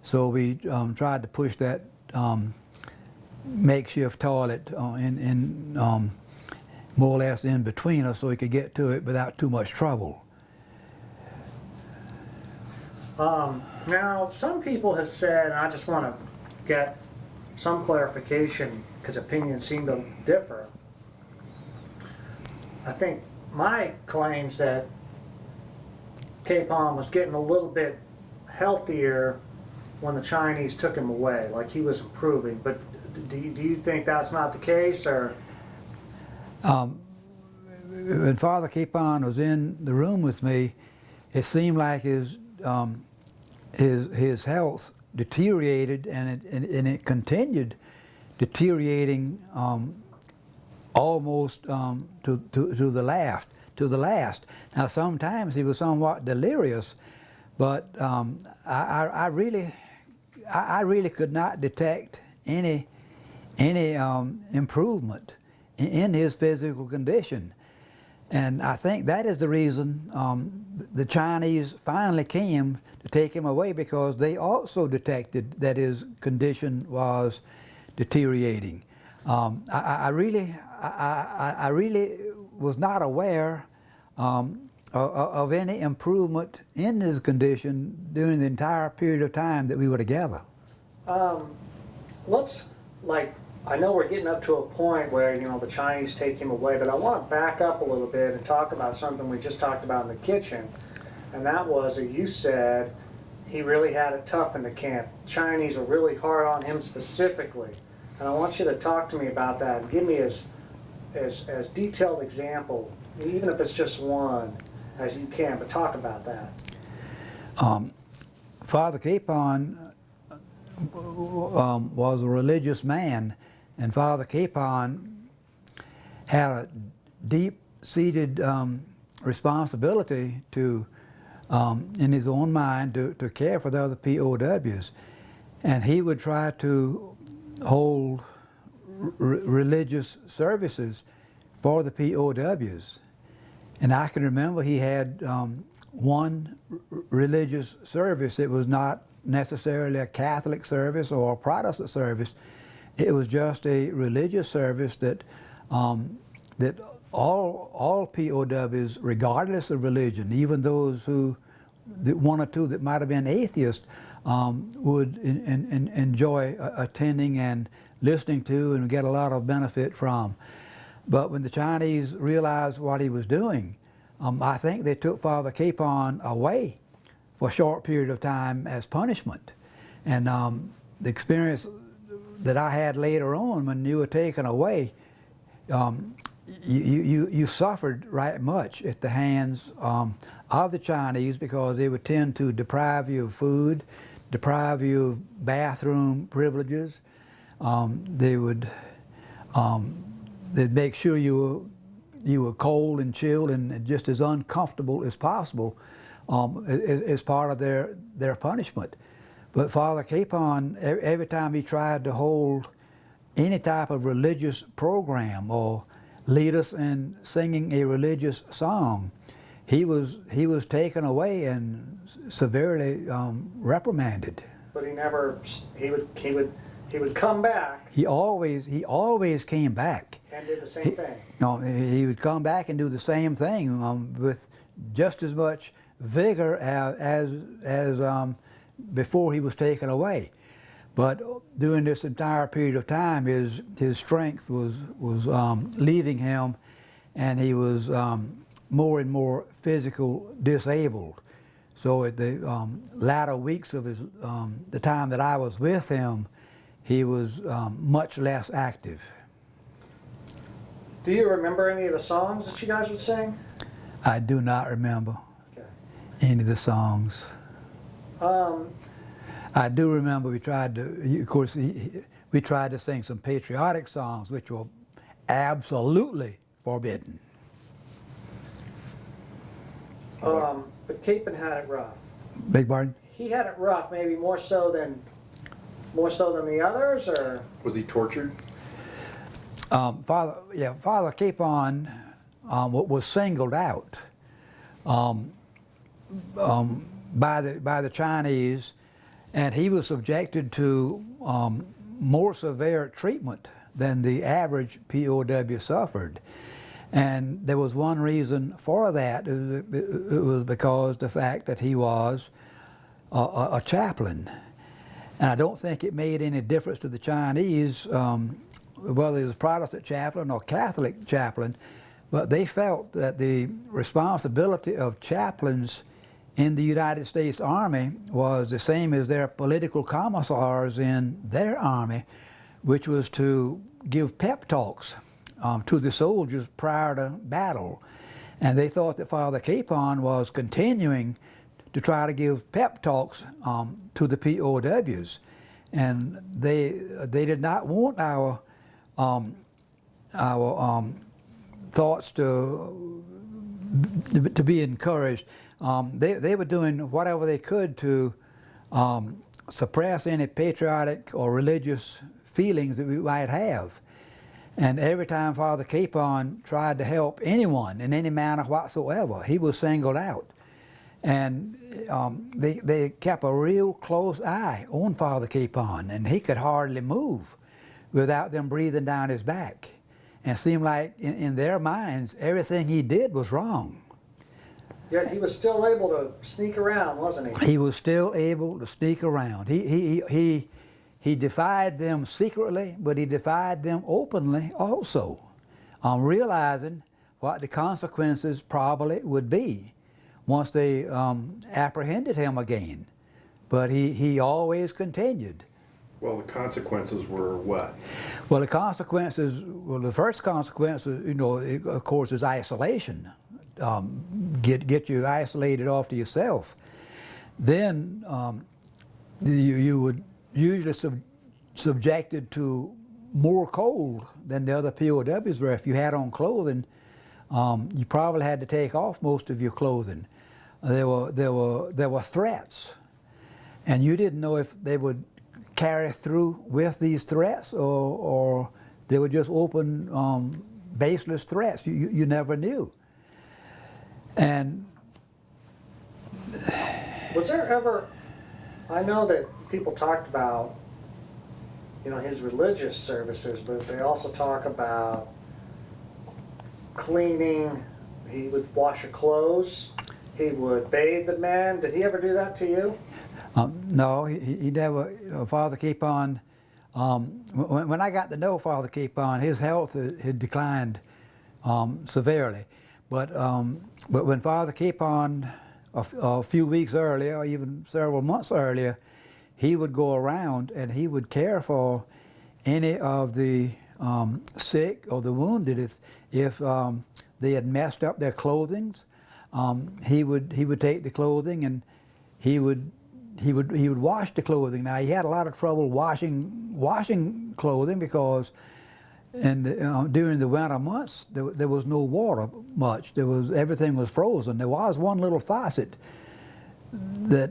So we tried to push that makeshift toilet in more or less in between us so he could get to it without too much trouble. Now, some people have said, and I just want to get some clarification because opinions seem to differ. I think my claims that Capon was getting a little bit healthier when the Chinese took him away, like he was improving. But do you think that's not the case, or? When Father Capon was in the room with me, it seemed like his health deteriorated, and it continued deteriorating almost to the last. Now, sometimes he was somewhat delirious, but I really could not detect any improvement in his physical condition. And I think that is the reason the Chinese finally came to take him away, because they also detected that his condition was deteriorating. I really was not aware of any improvement in his condition during the entire period of time that we were together. I know we're getting up to a point where, the Chinese take him away, but I want to back up a little bit and talk about something we just talked about in the kitchen. And that was that you said he really had it tough in the camp. Chinese were really hard on him specifically. And I want you to talk to me about that and give me as detailed example, even if it's just one, as you can, but talk about that. Father Capon was a religious man, and Father Capon had a deep-seated responsibility to, in his own mind, to care for the other POWs. And he would try to hold religious services for the POWs. And I can remember he had one religious service. It was not necessarily a Catholic service or a Protestant service. It was just a religious service that that all POWs, regardless of religion, even those one or two that might have been atheists, would enjoy attending and listening to and get a lot of benefit from. But when the Chinese realized what he was doing, I think they took Father Capon away for a short period of time as punishment. And the experience that I had later on, when you were taken away, you suffered right much at the hands of the Chinese, because they would tend to deprive you of food, deprive you of bathroom privileges. They'd make sure you were cold and chilled and just as uncomfortable as possible as part of their punishment. But Father Capon, every time he tried to hold any type of religious program or lead us in singing a religious song, he was taken away and severely reprimanded. But he He would come back He always came back. and did the same thing. No, he would come back and do the same thing with just as much vigor as before he was taken away. But during this entire period of time, his strength was leaving him, and he was more and more physical disabled. So at the latter weeks of his the time that I was with him, he was much less active. Do you remember any of the songs that you guys would sing? I do not remember Okay. any of the songs. I do remember we tried to, of course, we tried to sing some patriotic songs, which were absolutely forbidden. But Capon had it rough. Beg pardon? He had it rough, maybe more so than the others, or Was he tortured? Father Capon was singled out by the Chinese, and he was subjected to more severe treatment than the average POW suffered. And there was one reason for that. It was because the fact that he was a chaplain. And I don't think it made any difference to the Chinese whether he was Protestant chaplain or Catholic chaplain, but they felt that the responsibility of chaplains in the United States Army was the same as their political commissars in their army, which was to give pep talks to the soldiers prior to battle. And they thought that Father Capon was continuing to try to give pep talks to the POWs. And they did not want our thoughts to be encouraged. They were doing whatever they could to suppress any patriotic or religious feelings that we might have. And every time Father Capon tried to help anyone in any manner whatsoever, he was singled out. And they kept a real close eye on Father Capon, and he could hardly move without them breathing down his back. And it seemed like in their minds, everything he did was wrong. yet he was still able to sneak around, wasn't he? He was still able to sneak around. He defied them secretly, but he defied them openly also, realizing what the consequences probably would be once they apprehended him again. But he always continued. Well, the consequences were what? Well, the first consequence, of course, is isolation. Get you isolated off to yourself. Then you would usually subjected to more cold than the other POWs were. If you had on clothing, you probably had to take off most of your clothing. There were threats, and you didn't know if they would carry through with these threats or they were just open, baseless threats. You never knew. And Was there ever, I know that people talked about, his religious services, but they also talk about cleaning. He would wash your clothes. He would bathe the men. Did he ever do that to you? no, he never. Father Capon. When I got to know Father Capon, his health had declined severely. But when Father Capon, a few weeks earlier, or even several months earlier, he would go around and he would care for any of the sick or the wounded. If they had messed up their clothing, he would take the clothing and he would wash the clothing. Now he had a lot of trouble washing clothing because during the winter months there was no water much. Everything was frozen. There was one little faucet that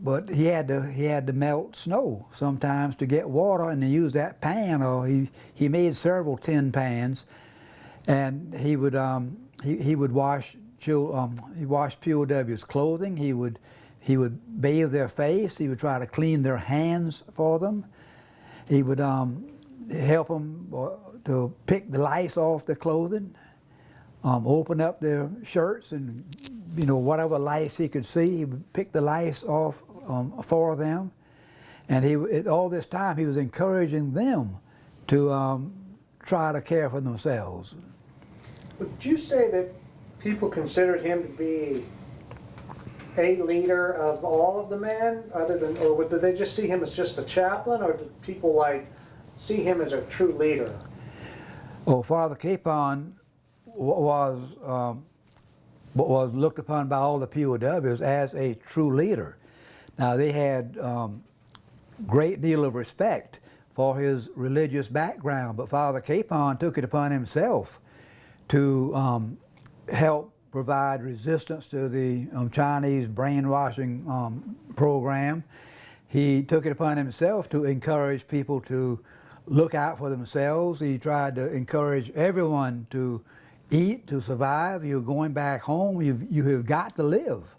but he had to melt snow sometimes to get water, and he used that pan, or he made several tin pans, and he would wash POW's clothing. He would bathe their face. He would try to clean their hands for them, He would help them to pick the lice off the clothing, open up their shirts, and whatever lice he could see, he would pick the lice off for them. And all this time he was encouraging them to try to care for themselves. Would you say that people considered him to be a leader of all of the men, or did they just see him as just the chaplain, or did people see him as a true leader? Oh, Father Kapaun was looked upon by all the POWs as a true leader. Now, they had great deal of respect for his religious background, but Father Kapaun took it upon himself to help provide resistance to the Chinese brainwashing program. He took it upon himself to encourage people to look out for themselves. He tried to encourage everyone to eat, to survive. You're going back home, you have got to live.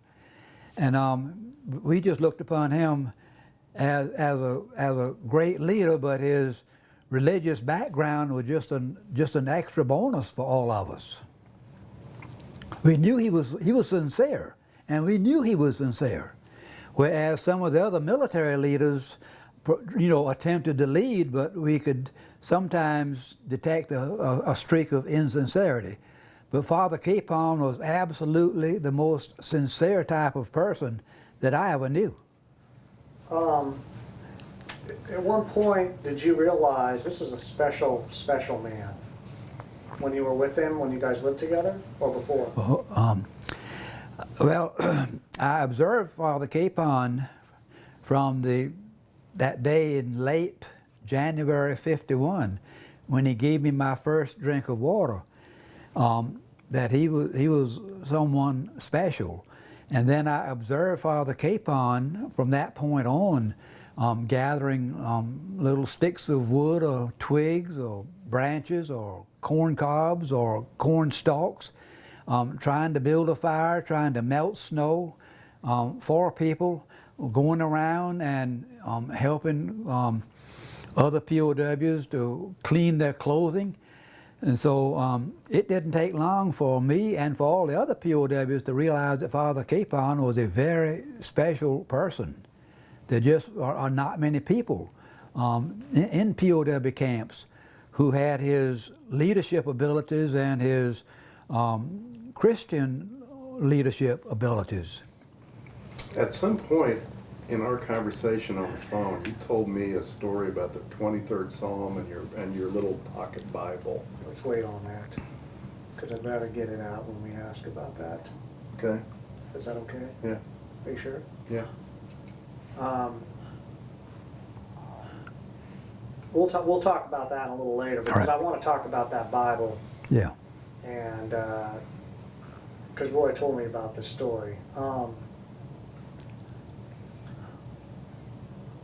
And we just looked upon him as a great leader, but his religious background was just an extra bonus for all of us. We knew he was sincere, and we knew he was sincere, whereas some of the other military leaders, attempted to lead, but we could sometimes detect a streak of insincerity. But Father Kapaun was absolutely the most sincere type of person that I ever knew. At one point, did you realize this is a special man? When you were with him, when you guys lived together, or before? Well, I observed Father Kapaun from that day in late January '51, when he gave me my first drink of water, that he was someone special. And then I observed Father Kapaun from that point on, gathering little sticks of wood or twigs or branches or corn cobs or corn stalks, trying to build a fire, trying to melt snow for people, going around and helping other POWs to clean their clothing. And so it didn't take long for me and for all the other POWs to realize that Father Kapaun was a very special person. There just are not many people in POW camps who had his leadership abilities and his Christian leadership abilities. At some point in our conversation on the phone, you told me a story about the 23rd Psalm and your little pocket Bible. Let's wait on that, because I'd rather get it out when we ask about that. Okay? Is that okay? Yeah. Are you sure? Yeah. We'll talk about that a little later, because All right. I want to talk about that Bible, Yeah. and because Roy told me about this story.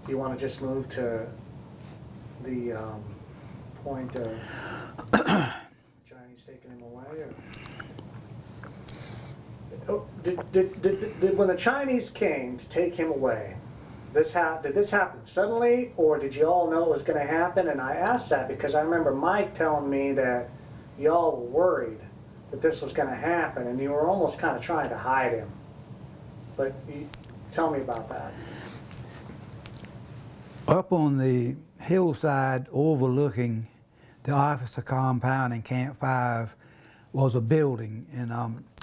Do you want to just move to the point of Chinese taking him away? Or? Did when the Chinese came to take him away, did this happen suddenly, or did you all know it was going to happen? And I asked that because I remember Mike telling me that y'all were worried that this was going to happen, and you were almost kind of trying to hide him. But tell me about that. Up on the hillside overlooking the officer compound in Camp 5 was a building, and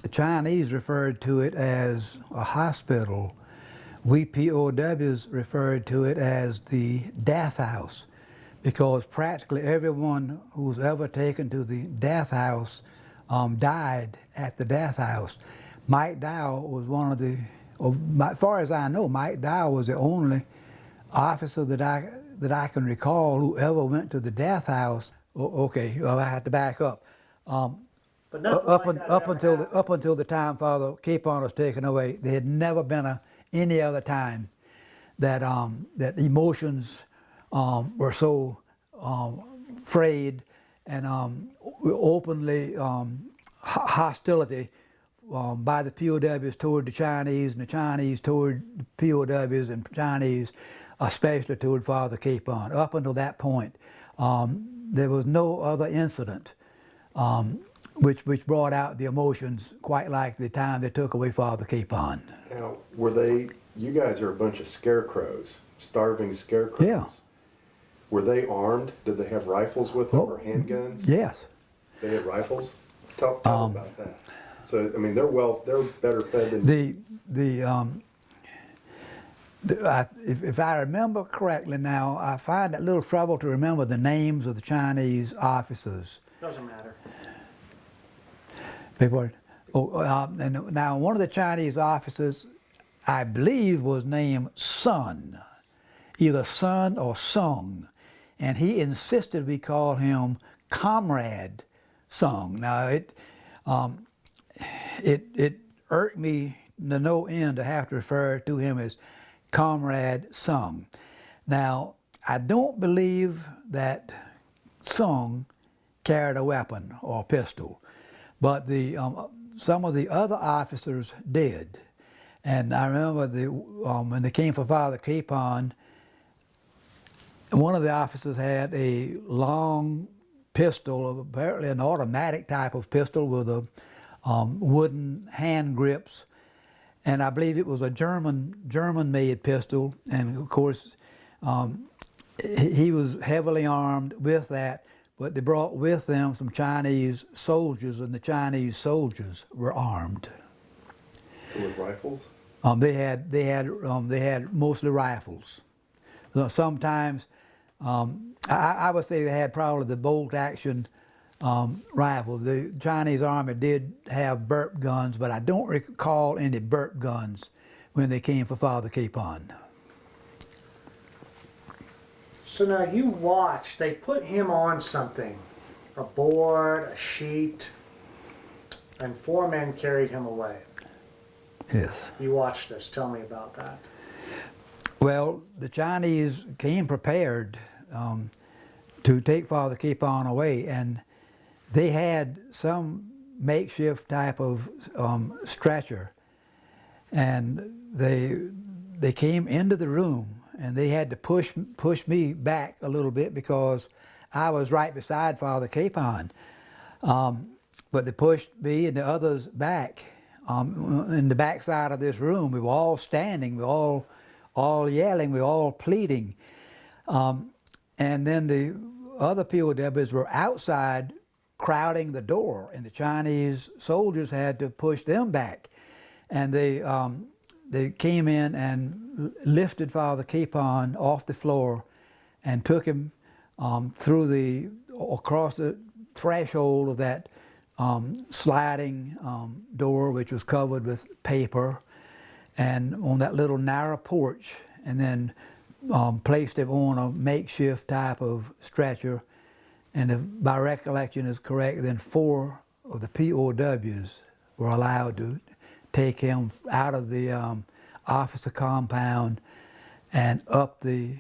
the Chinese referred to it as a hospital. We POWs referred to it as the death house, because practically everyone who was ever taken to the death house died at the death house. Mike Dow was one of the, as far as I know, Mike Dow was the only officer that I can recall who ever went to the death house. Okay, well, I had to back up. But up until the time Father Kapaun was taken away, there had never been any other time that that emotions were so frayed and openly hostility by the POWs toward the Chinese and the Chinese toward the POWs and Chinese especially toward Father Capon. Up until that point, there was no other incident which brought out the emotions quite like the time they took away Father Capon. Now, you guys are a bunch of scarecrows, starving scarecrows. Yeah. Were they armed? Did they have rifles with them or handguns? Yes. They had rifles? Tell about that. So, I mean, they're better fed than if I remember correctly now, I find it a little trouble to remember the names of the Chinese officers. Doesn't matter. And now one of the Chinese officers, I believe, was named Sun, either Sun or Sung, and he insisted we call him Comrade Sung. Now it irked me to no end to have to refer to him as Comrade Sung. Now, I don't believe that Sung carried a weapon or a pistol, but some of the other officers did. And I remember when they came for Father Capon, one of the officers had a long pistol, apparently an automatic type of pistol with a wooden hand grips, and I believe it was a German-made pistol. And of course, he was heavily armed with that. But they brought with them some Chinese soldiers, and the Chinese soldiers were armed. So with rifles? They had mostly rifles. Sometimes, I would say they had probably the bolt-action rifles. The Chinese army did have burp guns, but I don't recall any burp guns when they came for Father Capon. So now you watch, they put him on something, a board, a sheet, and 4 men carried him away. Yes. You watched this, tell me about that. Well, the Chinese came prepared to take Father Capon away, and they had some makeshift type of stretcher, and they came into the room, and they had to push me back a little bit because I was right beside Father Capon. But they pushed me and the others back in the back side of this room. We were all standing, we were all yelling, we were all pleading. And then the other POWs were outside crowding the door, and the Chinese soldiers had to push them back. And they came in and lifted Father Capon off the floor and took him across the threshold of that sliding door, which was covered with paper, and on that little narrow porch, and then placed him on a makeshift type of stretcher. And if my recollection is correct, then 4 of the POWs were allowed to take him out of the officer compound and up the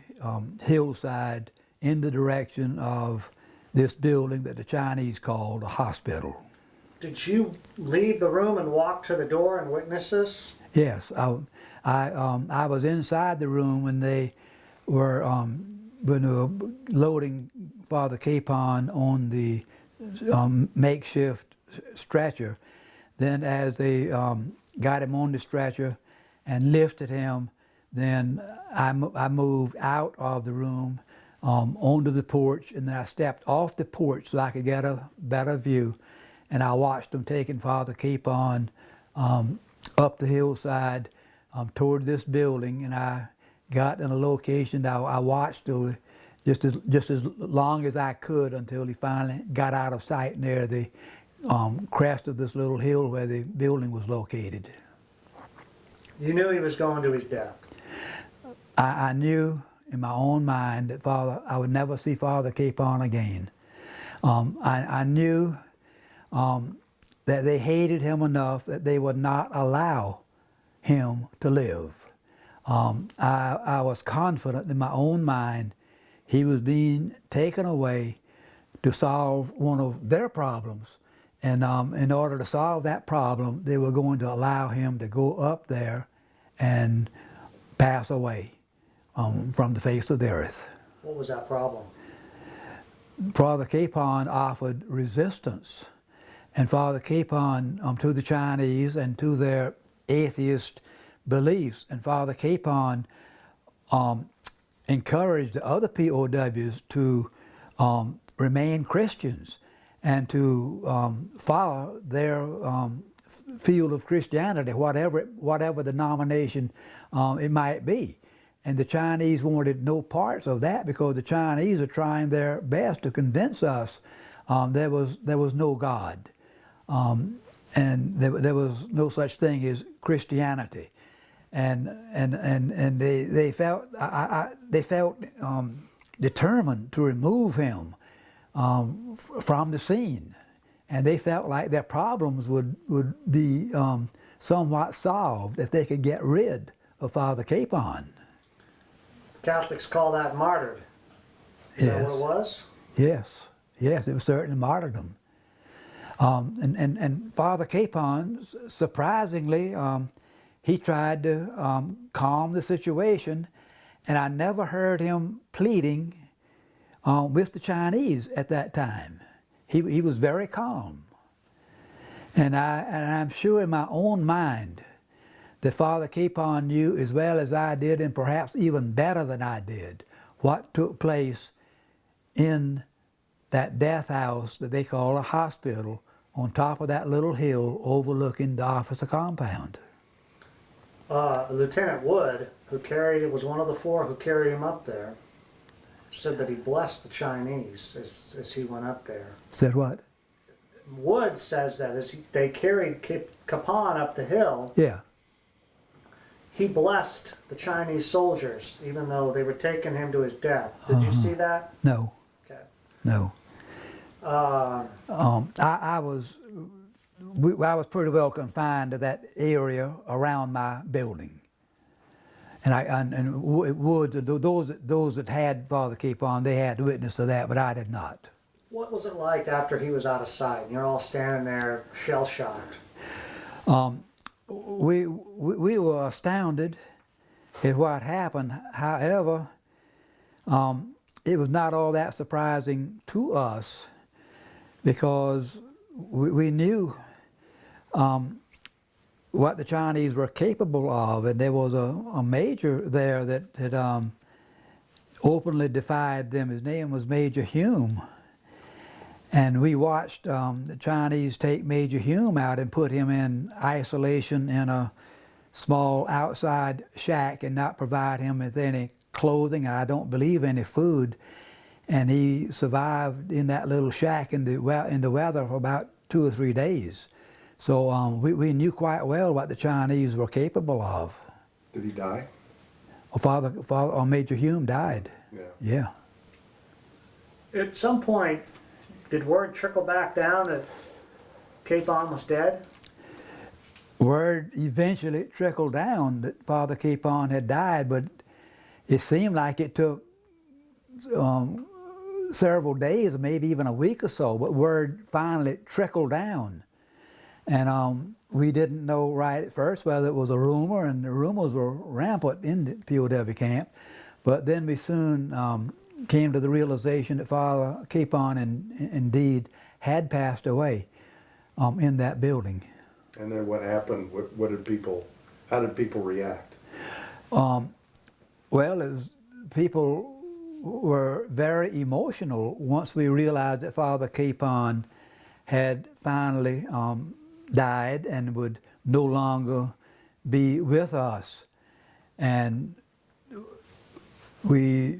hillside in the direction of this building that the Chinese called a hospital. Did you leave the room and walk to the door and witness this? Yes, I was inside the room when they were loading Father Capon on the makeshift stretcher. Then as they got him on the stretcher and lifted him, then I moved out of the room onto the porch, and then I stepped off the porch so I could get a better view, and I watched them taking Father Capon up the hillside toward this building, and I got in a location that I watched just as long as I could until he finally got out of sight near the crest of this little hill where the building was located. You knew he was going to his death. I knew in my own mind that I would never see Father Capon again. I knew that they hated him enough that they would not allow him to live. I was confident in my own mind he was being taken away to solve one of their problems. And in order to solve that problem, they were going to allow him to go up there and pass away from the face of the earth. What was that problem? Father Capon offered resistance, and Father Capon to the Chinese and to their atheist beliefs, and Father Capon encouraged the other POWs to remain Christians and to follow their field of Christianity, whatever denomination it might be. And the Chinese wanted no parts of that because the Chinese are trying their best to convince us there was no God, and there was no such thing as Christianity, and they felt determined to remove him from the scene, and they felt like their problems would be somewhat solved if they could get rid of Father Capon. Catholics call that martyred. Is that what it was? Yes, it was certainly martyrdom. And Father Capon, surprisingly, he tried to calm the situation, and I never heard him pleading with the Chinese at that time. He was very calm. And I'm sure in my own mind that Father Capon knew as well as I did, and perhaps even better than I did, what took place in that death house that they call a hospital on top of that little hill overlooking the officer compound. Lieutenant Wood, was one of the 4 who carried him up there, said that he blessed the Chinese as he went up there. Said what? Wood says that as they carried Kapaun up the hill, Yeah. he blessed the Chinese soldiers, even though they were taking him to his death. Did you see that? No. Okay. No. I was pretty well confined to that area around my building, and Woods, those that had Father Capon, they had witness to that, but I did not. What was it like after he was out of sight and you're all standing there shell-shocked? We were astounded at what happened. However, it was not all that surprising to us because we knew what the Chinese were capable of, and there was a major there that had openly defied them. His name was Major Hume. And we watched the Chinese take Major Hume out and put him in isolation in a small outside shack and not provide him with any clothing, I don't believe any food. And he survived in that little shack in the weather for about 2 or 3 days. So we knew quite well what the Chinese were capable of. Did he die? Major Hume died. Yeah. Yeah. At some point, did word trickle back down that Capon was dead? Word eventually trickled down that Father Capon had died, but it seemed like it took several days, or maybe even a week or so, but word finally trickled down. And we didn't know right at first whether it was a rumor, and the rumors were rampant in the POW camp, but then we soon came to the realization that Father Capon indeed had passed away in that building. And then what happened? How did people react? Well, people were very emotional once we realized that Father Capon had finally died and would no longer be with us. And we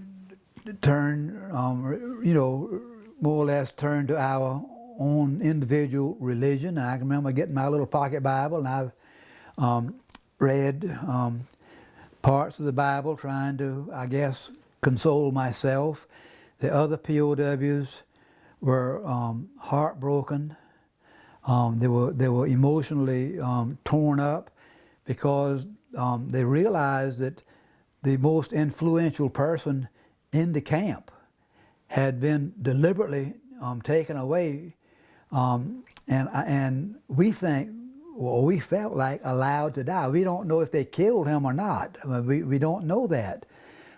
turned, more or less turned to our own individual religion. I can remember getting my little pocket Bible, and I've read parts of the Bible, trying to, I guess, console myself. The other POWs were heartbroken. They were emotionally torn up because they realized that the most influential person in the camp had been deliberately taken away, and we felt like allowed to die. We don't know if they killed him or not. I mean, we don't know that,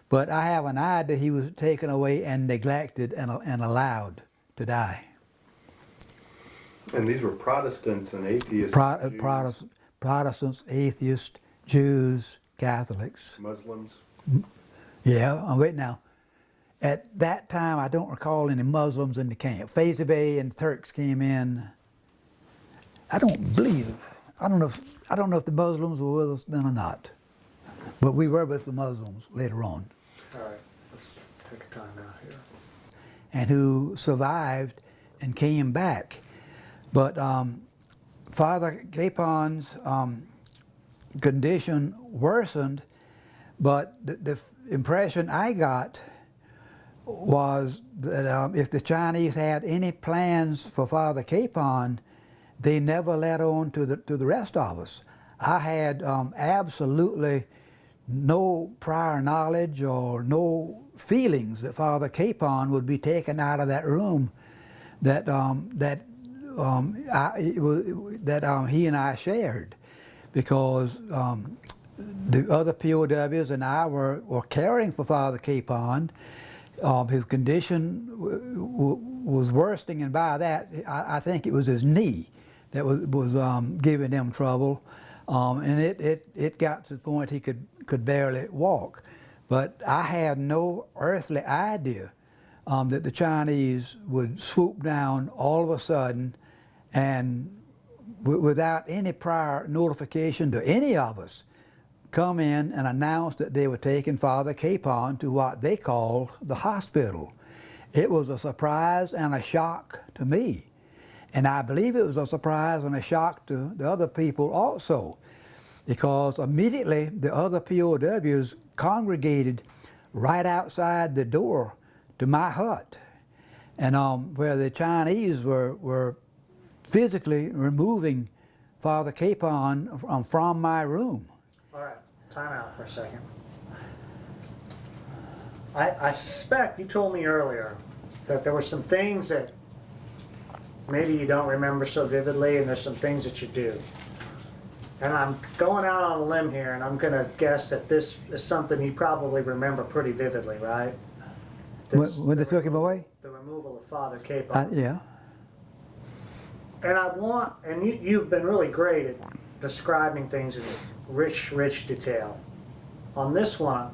But I have an idea he was taken away and neglected and allowed to die. And these were Protestants and atheists, Jews, Protestants, atheists, Jews, Catholics. Muslims. Yeah, wait now. At that time, I don't recall any Muslims in the camp. Faisy Bey and the Turks came in. I don't know if the Muslims were with us then or not. But we were with the Muslims later on. All right, let's take a time out here. And who survived and came back. But Father Capaun's condition worsened, but the impression I got was that if the Chinese had any plans for Father Capaun, they never let on to the rest of us. I had absolutely no prior knowledge or no feelings that Father Capaun would be taken out of that room that he and I shared, because the other POWs and I were caring for Father Capaun. His condition was worsening, and by that I think it was his knee that was giving him trouble, and it got to the point he could barely walk. But I had no earthly idea that the Chinese would swoop down all of a sudden and without any prior notification to any of us, come in and announce that they were taking Father Capaun to what they called the hospital. It was a surprise and a shock to me. And I believe it was a surprise and a shock to the other people also, because immediately the other POWs congregated right outside the door to my hut, and where the Chinese were physically removing Father Capaun from my room. All right, time out for a second. I suspect you told me earlier that there were some things that maybe you don't remember so vividly, and there's some things that you do. And I'm going out on a limb here, and I'm going to guess that this is something you probably remember pretty vividly, right? When they took him away? The removal of Father Capaun. Yeah. And you've been really great at describing things in rich detail. On this one,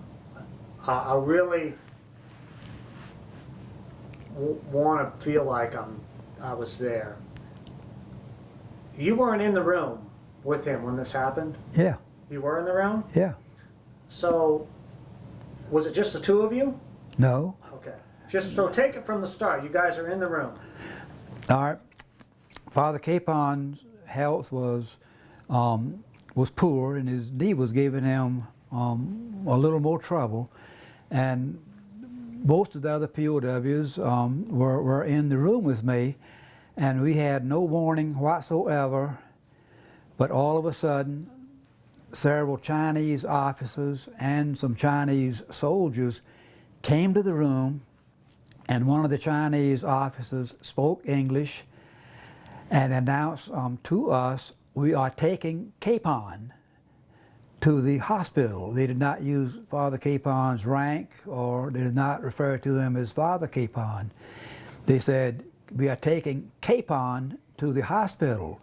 I really want to feel like I was there. You weren't in the room with him when this happened? Yeah. You were in the room? Yeah. So, was it just the two of you? No. Okay. So take it from the start. You guys are in the room. All right. Father Capaun's health was poor, and his knee was giving him a little more trouble, and most of the other POWs were in the room with me, and we had no warning whatsoever. But all of a sudden, several Chinese officers and some Chinese soldiers came to the room, and one of the Chinese officers spoke English and announced to us, we are taking Capaun to the hospital. They did not use Father Capaun's rank, or they did not refer to him as Father Capaun. They said, we are taking Capaun to the hospital.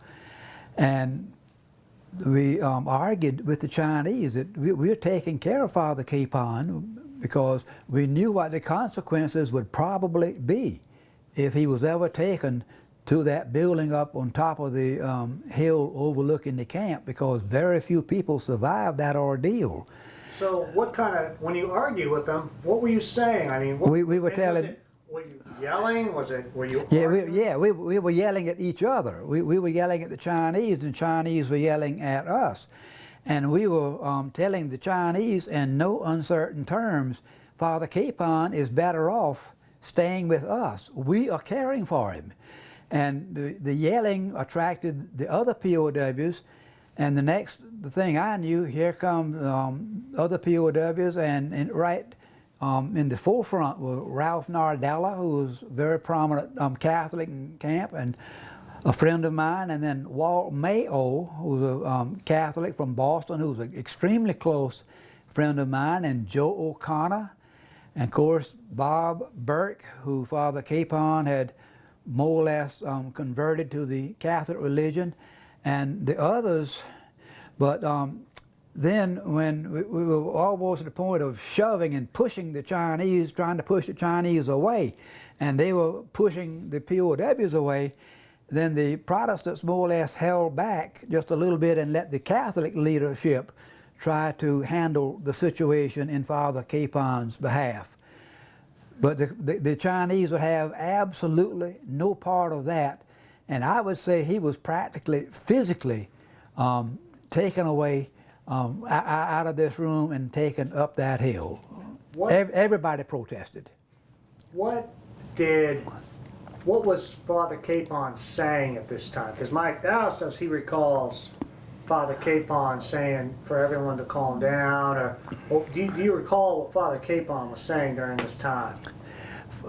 And we argued with the Chinese that we're taking care of Father Capaun, because we knew what the consequences would probably be if he was ever taken to that building up on top of the hill overlooking the camp, because very few people survived that ordeal. So when you argued with them, what were you saying? I mean, we were telling... Were you yelling? Were you Yeah, we were yelling at each other. We were yelling at the Chinese, and the Chinese were yelling at us. And we were telling the Chinese in no uncertain terms, Father Capaun is better off staying with us. We are caring for him. And the yelling attracted the other POWs, and the thing I knew, here come other POWs, and right in the forefront were Ralph Nardella, who was a very prominent Catholic in camp, and a friend of mine, and then Walt Mayo, who was a Catholic from Boston, who was an extremely close friend of mine, and Joe O'Connor, And of course, Bob Burke, who Father Capon had more or less converted to the Catholic religion, and the others. But then when we were almost at the point of shoving and pushing the Chinese, trying to push the Chinese away, and they were pushing the POWs away, then the Protestants more or less held back just a little bit and let the Catholic leadership try to handle the situation in Father Capon's behalf. But the Chinese would have absolutely no part of that, and I would say he was practically physically taken away out of this room and taken up that hill. Everybody protested. What was Father Capon saying at this time? Because Mike Dow says he recalls Father Capon saying for everyone to calm down, or do you recall what Father Capon was saying during this time?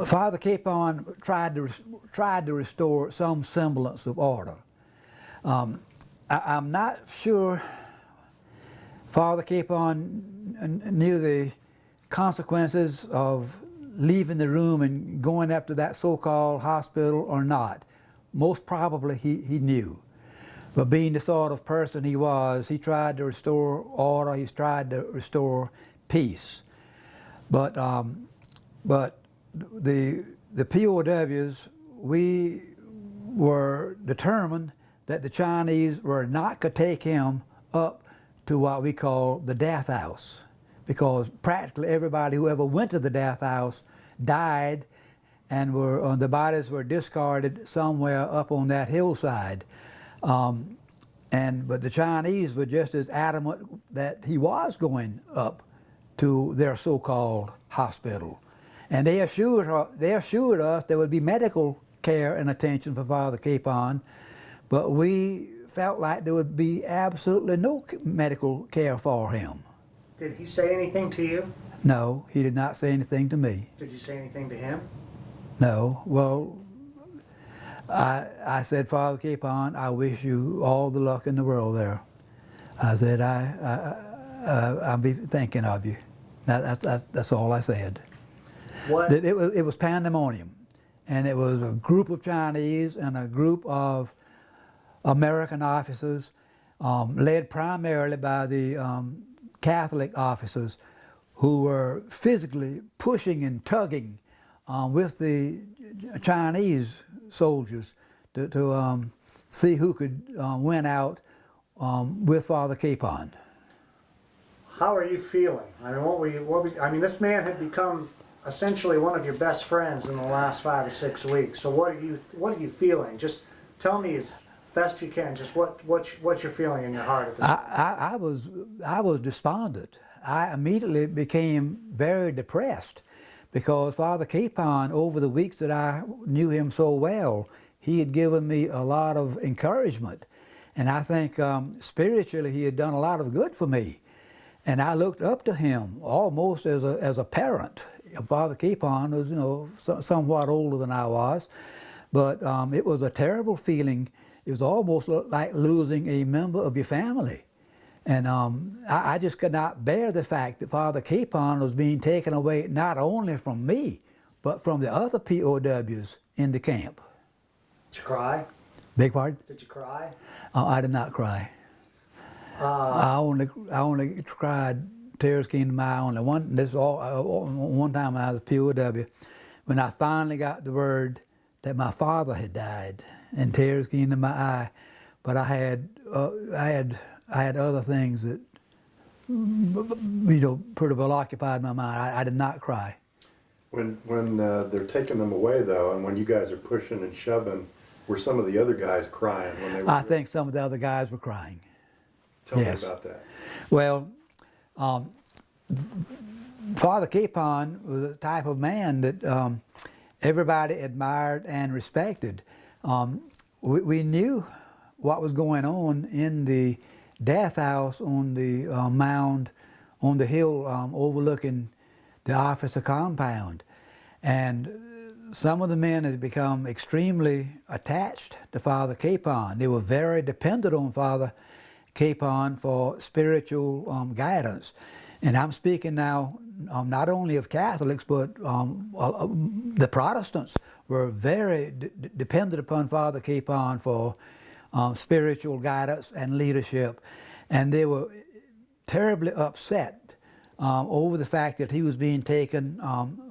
Father Capon tried to restore some semblance of order. I'm not sure Father Capon knew the consequences of leaving the room and going up to that so-called hospital or not. Most probably he knew. But being the sort of person he was, he tried to restore order, he tried to restore peace. But the POWs, we were determined that the Chinese were not going to take him up to what we call the death house, because practically everybody who ever went to the death house died, and the bodies were discarded somewhere up on that hillside. But the Chinese were just as adamant that he was going up to their so-called hospital. And they assured us there would be medical care and attention for Father Capon, but we felt like there would be absolutely no medical care for him. Did he say anything to you? No, he did not say anything to me. Did you say anything to him? No. Well, I said, Father Capon, I wish you all the luck in the world there. I said, I'll be thinking of you. That's all I said. What? It was pandemonium, and it was a group of Chinese and a group of American officers, led primarily by the Catholic officers, who were physically pushing and tugging with the Chinese soldiers to see who could win out with Father Capon. How are you feeling? I mean, I mean, this man had become essentially one of your best friends in the last 5 or 6 weeks. So what are you feeling? Just tell me as best you can. Just what you're feeling in your heart at this point. I was despondent. I immediately became very depressed, because Father Capon, over the weeks that I knew him so well, he had given me a lot of encouragement, and I think spiritually he had done a lot of good for me. And I looked up to him almost as a parent. Father Capon was, somewhat older than I was, but it was a terrible feeling. It was almost like losing a member of your family. And I just could not bear the fact that Father Capon was being taken away not only from me, but from the other POWs in the camp. Did you cry? Beg pardon? Did you cry? I did not cry. I only cried, tears came to my eye. One time when I was a POW, when I finally got the word that my father had died, and tears came to my eye. But I had other things that pretty well occupied my mind. I did not cry. When they're taking them away though, and when you guys are pushing and shoving, were some of the other guys crying when they were? I think some of the other guys were crying. Tell Yes. me about that. Well, Father Capon was the type of man that everybody admired and respected. We knew what was going on in the death house on the mound on the hill overlooking the officer compound. And some of the men had become extremely attached to Father Capon. They were very dependent on Father Capon for spiritual guidance. And I'm speaking now not only of Catholics, but the Protestants were very dependent upon Father Capon for spiritual guidance and leadership. And they were terribly upset over the fact that he was being taken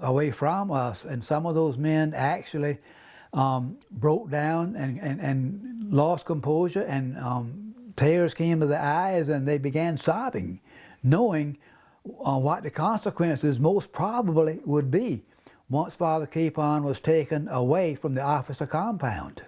away from us. And some of those men actually broke down and lost composure, and tears came to their eyes, and they began sobbing, knowing what the consequences most probably would be once Father Capon was taken away from the officer compound.